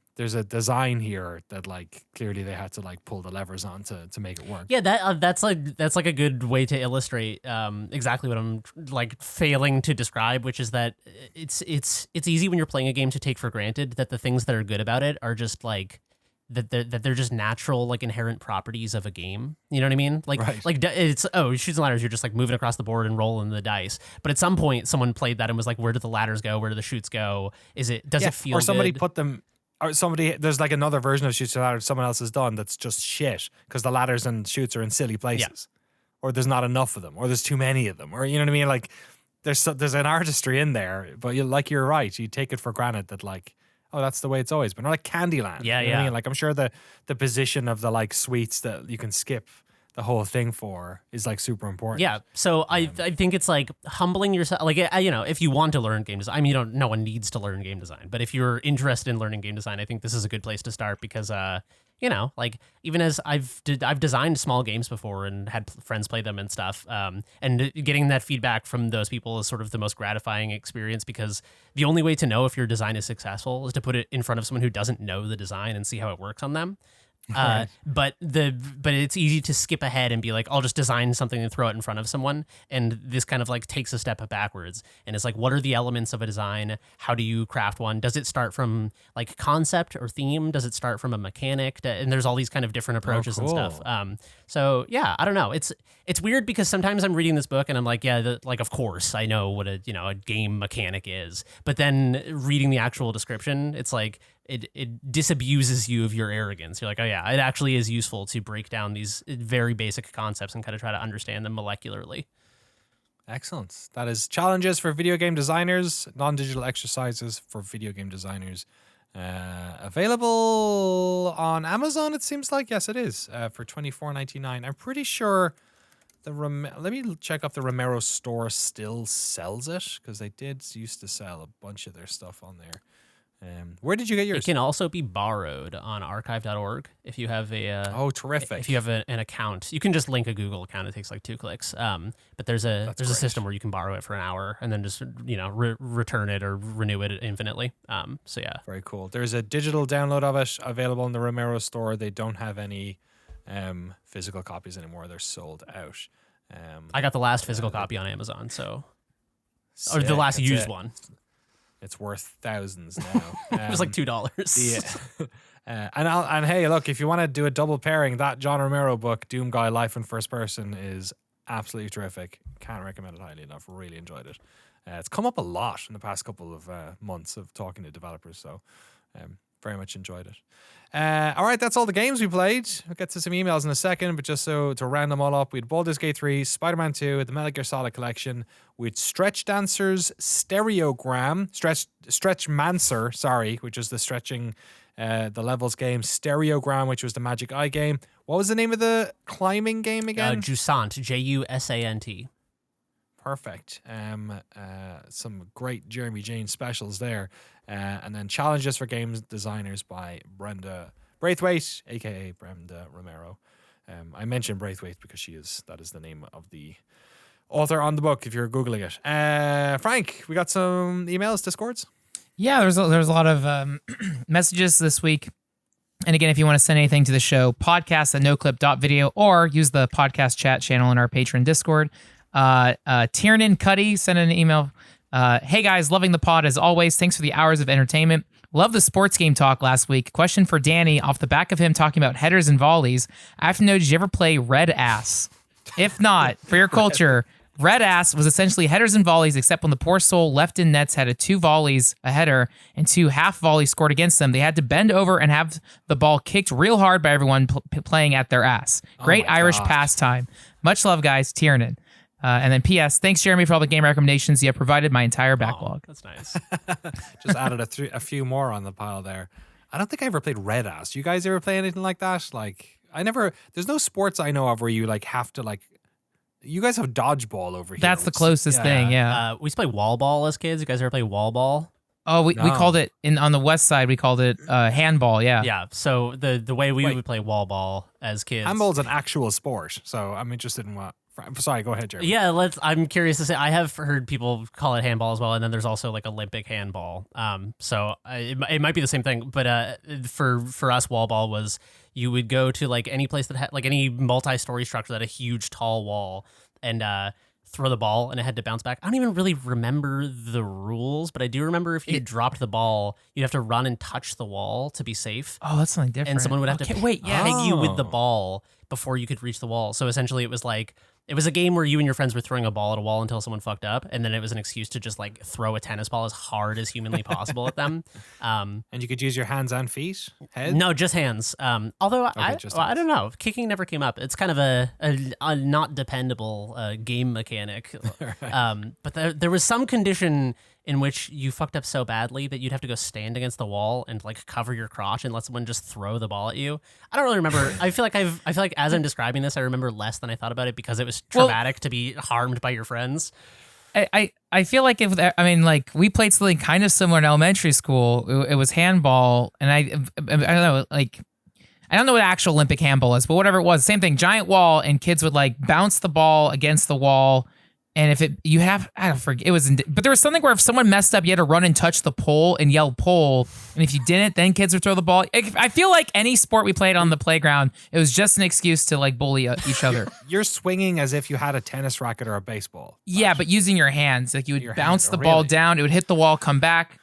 design here that like clearly they had to like pull the levers on to make it work. Yeah, that's like a good way to illustrate exactly what I'm like failing to describe, which is that it's easy when you're playing a game to take for granted that the things that are good about it are just like that they're just natural, like inherent properties of a game. You know what I mean? Like it's shoots and ladders. You're just like moving across the board and rolling the dice. But at some point, someone played that and was like, "Where do the ladders go? Where do the shoots go? Does it feel?" Or somebody good? put them. Or there's like another version of shoots and ladders someone else has done that's just shit because the ladders and shoots are in silly places, or there's not enough of them, or there's too many of them, or you know what I mean? Like there's an artistry in there, but you're right. You take it for granted that like, oh, that's the way it's always been. Or like Candyland. Yeah, you know what I mean? Like I'm sure the position of the like sweets that you can skip the whole thing for is like super important. Yeah. So I think it's like humbling yourself. Like, if you want to learn game design, I mean, no one needs to learn game design, but if you're interested in learning game design, I think this is a good place to start because, like even as I've designed small games before and had friends play them and stuff. And getting that feedback from those people is sort of the most gratifying experience because the only way to know if your design is successful is to put it in front of someone who doesn't know the design and see how it works on them. But it's easy to skip ahead and be like, I'll just design something and throw it in front of someone. And this kind of like takes a step backwards. And it's like, what are the elements of a design? How do you craft one? Does it start from like concept or theme? Does it start from a mechanic? And there's all these kind of different approaches and stuff. So yeah, I don't know. It's weird because sometimes I'm reading this book and I'm like, like of course I know what a game mechanic is. But then reading the actual description, it's like it disabuses you of your arrogance. You're like, oh yeah, it actually is useful to break down these very basic concepts and kind of try to understand them molecularly. Excellent. That is challenges for video game designers, non-digital exercises for video game designers. Available on Amazon, it seems like. Yes, it is, for $24.99. I'm pretty sure let me check if the Romero store still sells it, because they did used to sell a bunch of their stuff on there. Where did you get yours? It can also be borrowed on archive.org if you have a terrific. If you have an account. You can just link a Google account. It takes like 2 clicks. But there's a system where you can borrow it for an hour and then just return it or renew it infinitely. So yeah. Very cool. There's a digital download of it available in the Romero store. They don't have any physical copies anymore. They're sold out. I got the last physical copy on Amazon, or the last used one. It's worth thousands now. It was like $2. Yeah. And hey, look, if you want to do a double pairing, that John Romero book, Doom Guy Life in First Person, is absolutely terrific. Can't recommend it highly enough. Really enjoyed it. It's come up a lot in the past couple of months of talking to developers, so very much enjoyed it. All right, that's all the games we played. We'll get to some emails in a second, but just so to round them all up, we had Baldur's Gate 3, Spider-Man 2, the Metal Gear Solid Collection, with Stretchmancer's Stereogram, Stretchmancer, sorry, which was the stretching the levels game, Stereogram, which was the Magic Eye game. What was the name of the climbing game again? Jusant, Jusant. Perfect. Some great Jeremy Jane specials there. And then challenges for games designers by Brenda Brathwaite, aka Brenda Romero. I mentioned Brathwaite because that is the name of the author on the book if you're Googling it. Frank, we got some emails, Discords? Yeah, there's a lot of messages this week. And again, if you want to send anything to the show, podcast@noclip.video, or use the podcast chat channel in our Patreon Discord. Tiernan Cuddy sent an email. Hey guys, loving the pod as always. Thanks for the hours of entertainment. Love the sports game talk last week. Question for Danny, off the back of him talking about headers and volleys, I have to know, did you ever play Red Ass? If not, for your culture, Red Ass was essentially headers and volleys, except when the poor soul left in nets had 2 volleys, a header, and 2 half volleys scored against them. They had to bend over and have the ball kicked real hard by everyone playing at their ass. Great Irish pastime. Much love, guys. Tiernan. And then P.S. Thanks, Jeremy, for all the game recommendations. You have provided my entire backlog. That's nice. Just added a few more on the pile there. I don't think I ever played Red Ass. You guys ever play anything like that? Like, there's no sports I know of where you have to you guys have dodgeball over here. That's the closest thing, yeah. We used to play wall ball as kids. You guys ever play wall ball? Oh, we called it, on the west side, we called it handball, yeah. Yeah, so the way we would play wall ball as kids. Handball's an actual sport, so I'm interested in what... Sorry, go ahead, Jeremy. Yeah, I'm curious to say, I have heard people call it handball as well, and then there's also Olympic handball. So it might be the same thing, but for us, wall ball was you would go to any place that had any multi-story structure that had a huge tall wall and throw the ball, and it had to bounce back. I don't even really remember the rules, but I do remember if you dropped the ball, you'd have to run and touch the wall to be safe. Oh, that's something different. And someone would have to peg you with the ball before you could reach the wall. So essentially it was it was a game where you and your friends were throwing a ball at a wall until someone fucked up, and then it was an excuse to just throw a tennis ball as hard as humanly possible at them. And you could use your hands and feet? Head? No, just hands. Although I don't know. Kicking never came up. It's kind of a not dependable game mechanic. Right. But there was some condition in which you fucked up so badly that you'd have to go stand against the wall and cover your crotch and let someone just throw the ball at you. I don't really remember. I feel like as I'm describing this, I remember less than I thought about it because it was traumatic to be harmed by your friends. I feel like we played something kind of similar in elementary school. It was handball, and I don't know, I don't know what actual Olympic handball is, but whatever it was, same thing, giant wall, and kids would bounce the ball against the wall. And if I don't forget, but there was something where if someone messed up, you had to run and touch the pole and yell pole. And if you didn't, then kids would throw the ball. I feel like any sport we played on the playground, it was just an excuse to bully each other. You're swinging as if you had a tennis racket or a baseball. Yeah, but using your hands. You would bounce the ball down, it would hit the wall, come back.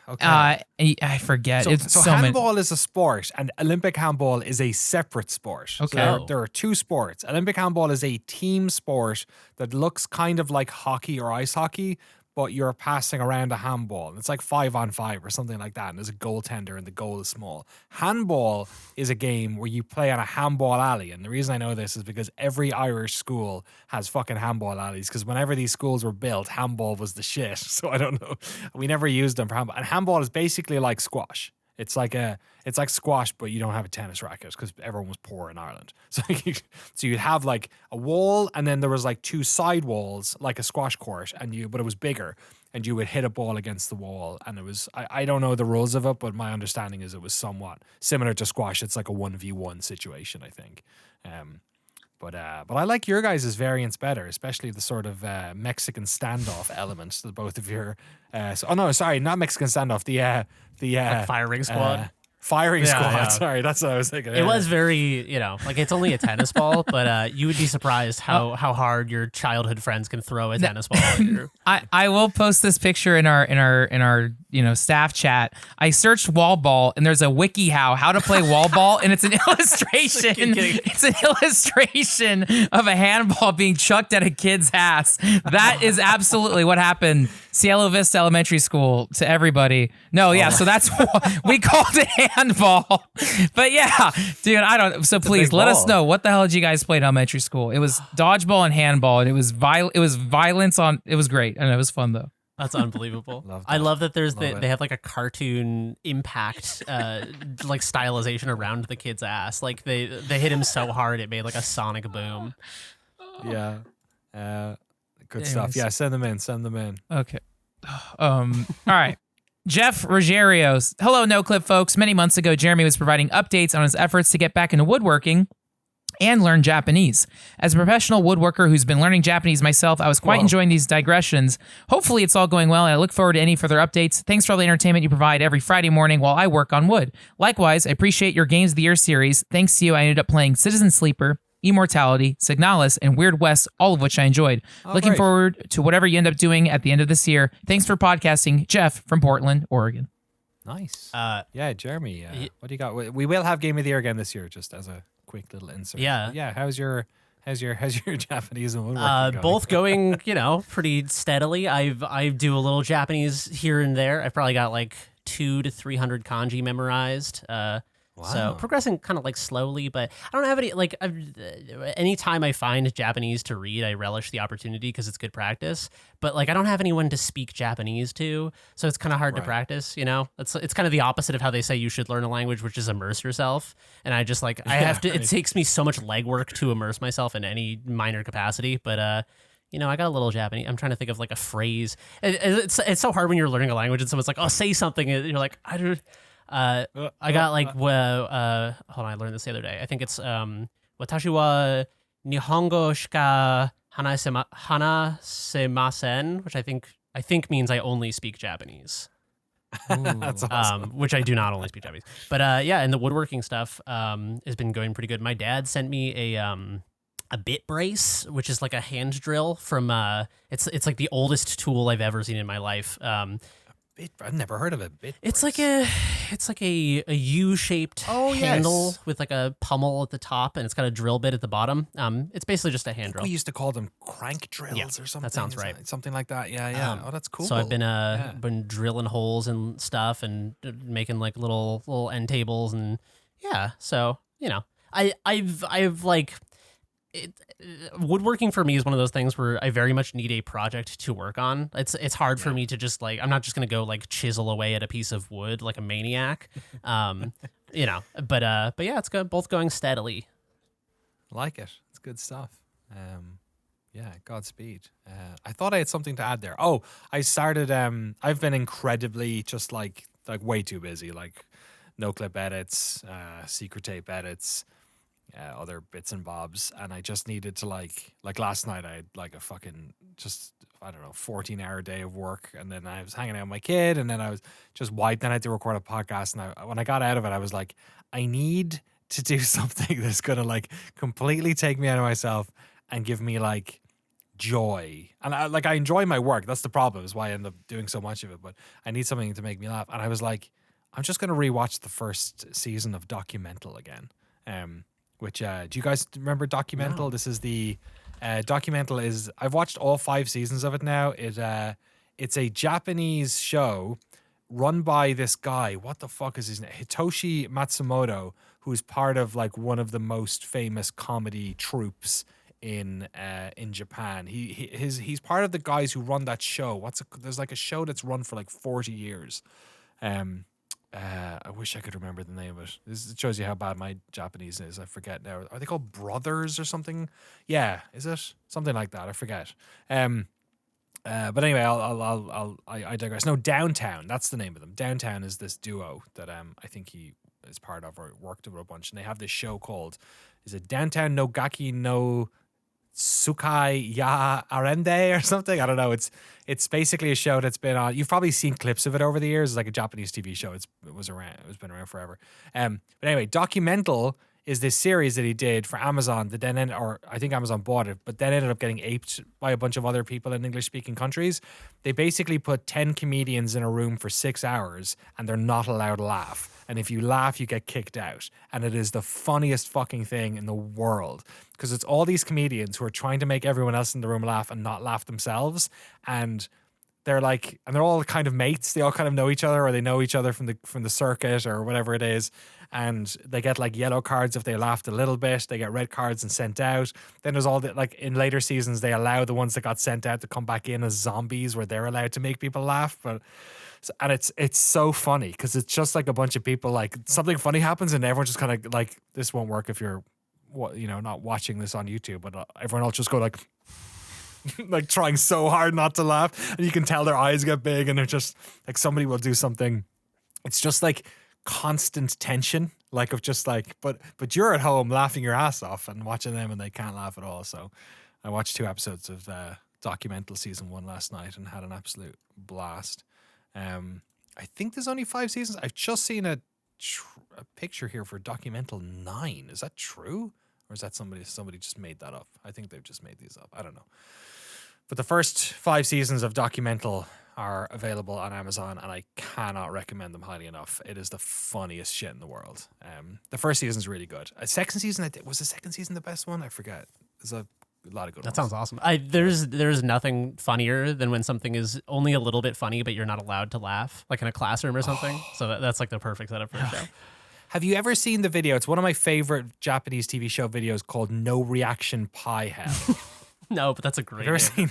Okay. I forget. So handball is a sport, and Olympic handball is a separate sport. Okay. So there are 2 sports. Olympic handball is a team sport that looks kind of like hockey or ice hockey, but you're passing around a handball. It's like 5-on-5 or something like that. And there's a goaltender and the goal is small. Handball is a game where you play on a handball alley. And the reason I know this is because every Irish school has fucking handball alleys. Because whenever these schools were built, handball was the shit. So I don't know. We never used them for handball. And handball is basically like squash. It's like squash, but you don't have a tennis racket because everyone was poor in Ireland. So you'd have like a wall, and then there was like 2 side walls, like a squash court, but it was bigger, and you would hit a ball against the wall. And it was I don't know the rules of it, but my understanding is it was somewhat similar to squash. It's like a 1v1 situation, I think. But I like your guys' variants better, especially the sort of Mexican standoff element that both of your. Not Mexican standoff. The like firing squad. Firing squad. Yeah. Sorry, that's what I was thinking. It was very, like it's only a tennis ball, but you would be surprised how hard your childhood friends can throw a tennis ball at you. I will post this picture in our staff chat. I searched wall ball, and there's a Wiki-How to play wall ball, and it's an illustration. It's an illustration of a handball being chucked at a kid's ass. That is absolutely what happened. Cielo Vista Elementary School to everybody. No, yeah, so that's we called it handball. But yeah, dude, I don't. So please let us know what the hell did you guys play in elementary school? It was dodgeball and handball, and it was violence on. It was great, and it was fun though. That's unbelievable. I love that they have like a cartoon impact like stylization around the kid's ass. Like they hit him so hard it made like a sonic boom. Yeah. Good stuff. Yeah, send them in. Okay. All right. Jeff Ruggerio's. Hello, Noclip folks. Many months ago, Jeremy was providing updates on his efforts to get back into woodworking and learn Japanese. As a professional woodworker who's been learning Japanese myself, I was quite enjoying these digressions. Hopefully it's all going well, and I look forward to any further updates. Thanks for all the entertainment you provide every Friday morning while I work on wood. Likewise, I appreciate your Games of the Year series. Thanks to you, I ended up playing Citizen Sleeper, Immortality, Signalis, and Weird West, all of which I enjoyed. Looking forward to whatever you end up doing at the end of this year. Thanks for podcasting. Jeff from Portland, Oregon. Nice. Yeah, Jeremy, what do you got? We will have Game of the Year again this year, just as a quick little insert. Yeah. How's your Japanese and woodworking going? Both going, pretty steadily. I do a little Japanese here and there. I've probably got like 200 to 300 kanji memorized. So progressing kind of like slowly, but I don't have any anytime I find Japanese to read, I relish the opportunity because it's good practice. But like I don't have anyone to speak Japanese to, so it's kind of hard to practice. It's kind of the opposite of how they say you should learn a language, which is immerse yourself. And I just I have to. It takes me so much legwork to immerse myself in any minor capacity. But I got a little Japanese. I'm trying to think of like a phrase. It's so hard when you're learning a language and someone's like, "Oh, say something," and you're like, "I don't." I got like hold on, I learned this the other day. I think it's watashi wa nihongo shika hanasemasen, which I think means I only speak Japanese. That's awesome. Which I do not only speak Japanese. But and the woodworking stuff has been going pretty good. My dad sent me a bit brace, which is like a hand drill from it's like the oldest tool I've ever seen in my life. I've never heard of it. It's like a U-shaped handle with like a pummel at the top, and it's got a drill bit at the bottom. It's basically just a hand drill. We used to call them crank drills or something. That sounds right. Something like that. Yeah. That's cool. So I've been drilling holes and stuff, and making like little end tables, and So I've like. Woodworking for me is one of those things where I very much need a project to work on. It's hard for me to just I'm not just gonna go like chisel away at a piece of wood like a maniac, But yeah, it's both going steadily. Like it. It's good stuff. Godspeed. I thought I had something to add there. Oh, I started. I've been incredibly just like way too busy. Like Noclip edits, secret tape edits. Other bits and bobs, and I just needed to like last night I had like a fucking 14-hour day of work, and then I was hanging out with my kid, and then I was just wiped. Then I had to record a podcast, and when I got out of it, I was like, I need to do something that's gonna like completely take me out of myself and give me like joy. And I enjoy my work. That's the problem, is why I end up doing so much of it. But I need something to make me laugh, and I was like, I'm just gonna rewatch the first season of Documental again. Which do you guys remember Documental? No. This is the Documental is I've watched all 5 seasons of it now. it's a Japanese show run by this guy. What the fuck is his name? Hitoshi Matsumoto, who's part of like one of the most famous comedy troupes in Japan. He's part of the guys who run that show. There's like a show that's run for like 40 years. I wish I could remember the name of it. This shows you how bad my Japanese is. I forget now. Are they called Brothers or something? Yeah, is it something like that? I forget. But anyway, I digress. No, Downtown. That's the name of them. Downtown is this duo that I think he is part of or worked with a bunch, and they have this show called, is it Downtown no Gaki no Tsukai ya Arende or something? I don't know. It's basically a show that's been on. You've probably seen clips of it over the years. It's like a Japanese TV show. It was around. It's been around forever. But anyway, Documental is this series that he did for Amazon that then or I think Amazon bought it, but then ended up getting aped by a bunch of other people in English-speaking countries. They basically put 10 comedians in a room for 6 hours, and they're not allowed to laugh. And if you laugh, you get kicked out. And it is the funniest fucking thing in the world, because it's all these comedians who are trying to make everyone else in the room laugh and not laugh themselves. And they're like, and they're all kind of mates. They all kind of know each other, or they know each other from the circuit or whatever it is. And they get like yellow cards if they laughed a little bit. They get red cards and sent out. Then there's all the, like in later seasons, they allow the ones that got sent out to come back in as zombies, where they're allowed to make people laugh. And it's so funny because it's just like a bunch of people, like something funny happens and everyone just kind of like, this won't work if you're, not watching this on YouTube, but everyone else just go like, like trying so hard not to laugh, and you can tell their eyes get big, and they're just like, somebody will do something. It's just like constant tension, like of just like, but you're at home laughing your ass off and watching them, and they can't laugh at all. So I watched 2 episodes of Documental season 1 last night and had an absolute blast. I think there's only 5 seasons. I've just seen a picture here for Documental 9. Is that true? Or is that somebody just made that up? I think they've just made these up. I don't know. But the first 5 seasons of Documental are available on Amazon, and I cannot recommend them highly enough. It is the funniest shit in the world. The first season is really good. A second season, was the second season the best one? I forget. There's a lot of good ones. That sounds awesome. There's nothing funnier than when something is only a little bit funny, but you're not allowed to laugh, like in a classroom or something. So that's like the perfect setup for a show. Have you ever seen the video? It's one of my favorite Japanese TV show videos called No Reaction Pie Hell. No, but that's a great name.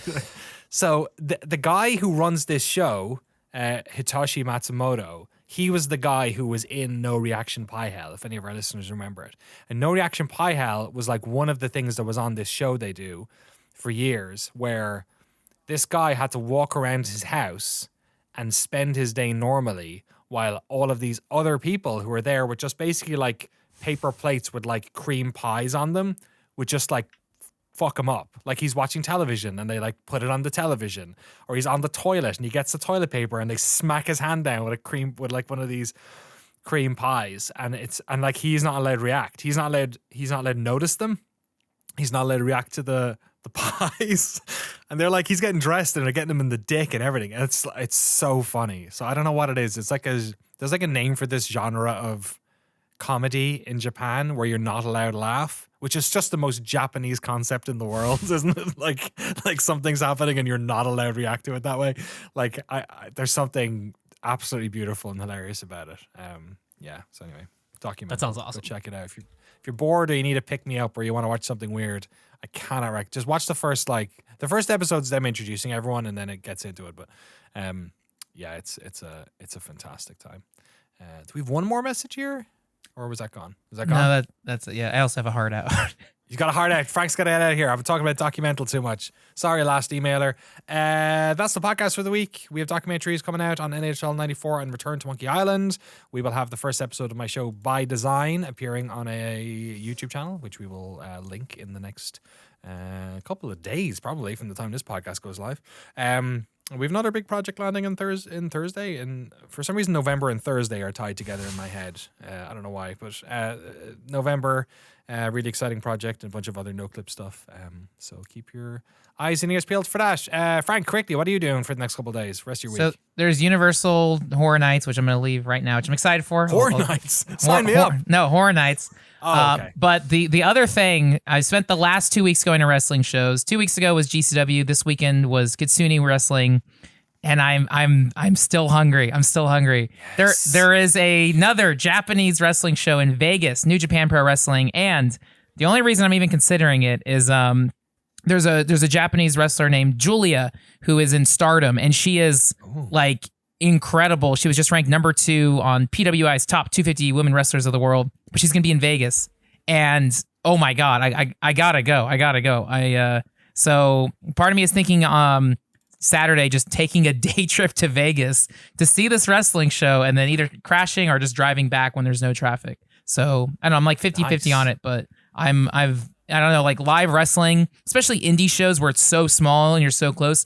So the guy who runs this show, Hitoshi Matsumoto, he was the guy who was in No Reaction Pie Hell, if any of our listeners remember it. And No Reaction Pie Hell was like one of the things that was on this show they do for years, where this guy had to walk around his house and spend his day normally, while all of these other people who were there with just basically like paper plates with like cream pies on them would just like fuck him up. Like he's watching television and they like put it on the television, or he's on the toilet and he gets the toilet paper and they smack his hand down with like one of these cream pies, and like he's not allowed to react. He's not allowed to notice them. He's not allowed to react to the pies. And they're like, he's getting dressed and they're getting him in the dick and everything. And it's so funny. So I don't know what it is. It's like there's like a name for this genre of comedy in Japan where you're not allowed to laugh, which is just the most Japanese concept in the world, isn't it? Like something's happening and you're not allowed to react to it that way. Like there's something absolutely beautiful and hilarious about it. Yeah. So anyway, Documental. That sounds awesome. Go check it out. If you're bored or you need a pick me up or you want to watch something weird, I cannot recommend. Just watch the first episode's them introducing everyone and then it gets into it. But yeah, it's a fantastic time. Do we have one more message here? Or was that gone? Was that gone? No, that's it. Yeah, I also have a heart out. You got a heart out. Frank's got to head out of here. I've been talking about Documental too much. Sorry, last emailer. That's the podcast for the week. We have documentaries coming out on NHL 94 and Return to Monkey Island. We will have the first episode of my show By Design appearing on a YouTube channel, which we will link in the next couple of days, probably from the time this podcast goes live. We have another big project landing on Thursday, and for some reason November and Thursday are tied together in my head. I don't know why, but November, really exciting project and a bunch of other Noclip stuff. So keep your eyes and ears peeled for that. Frank, quickly, what are you doing for the next couple of days, rest of your week? So there's Universal Horror Nights, which I'm going to leave right now, which I'm excited for. Horror Nights? Sign me up. No, Horror Nights. Oh, okay. But the other thing, I spent the last 2 weeks going to wrestling shows. 2 weeks ago was GCW. This weekend was Kitsune Wrestling. and I'm still hungry. I'm still hungry. Yes. There is another Japanese wrestling show in Vegas, New Japan Pro Wrestling, and the only reason I'm even considering it is there's a Japanese wrestler named Julia who is in Stardom, and she is like incredible. She was just ranked number 2 on PWI's top 250 women wrestlers of the world, but she's gonna be in Vegas, and oh my god, I gotta go. So part of me is thinking Saturday just taking a day trip to Vegas to see this wrestling show, and then either crashing or just driving back when there's no traffic. So I don't know, I'm like 50-50 on it, but I don't know, like live wrestling, especially indie shows where it's so small and you're so close.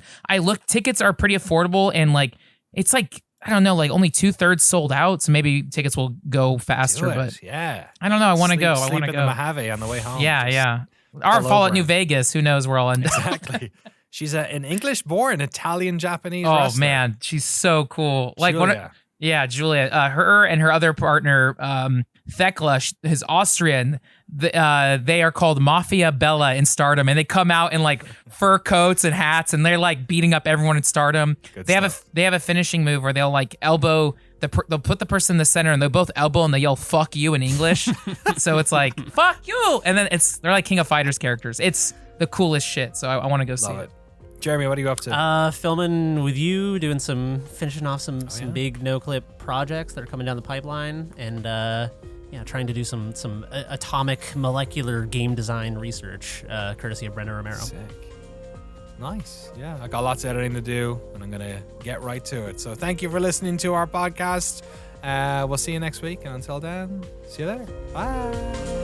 Tickets are pretty affordable, and like it's like, I don't know, like only 2/3 sold out, so maybe tickets will go faster. But yeah, I don't know. I want to go. Sleep in the Mojave on the way home. Yeah. Our fall at New Vegas. Who knows where I'll end up. Exactly. She's an English-born Italian-Japanese Oh wrestler. man, she's so cool. Like Julia. Julia. Her and her other partner, Thekla, is Austrian. They are called Mafia Bella in Stardom, and they come out in like fur coats and hats, and they're like beating up everyone in Stardom. They have a finishing move where they'll like elbow they'll put the person in the center, and they'll both elbow, and they yell "fuck you" in English. So it's like "fuck you," and then they're like King of Fighters characters. It's the coolest shit. So I want to go see it. Jeremy, what are you up to? Filming with you, finishing off some big Noclip projects that are coming down the pipeline, and trying to do some atomic molecular game design research, courtesy of Brenda Romero. Sick. Nice. Yeah, I got lots of editing to do, and I'm gonna get right to it. So thank you for listening to our podcast. We'll see you next week, and until then, see you later. Bye.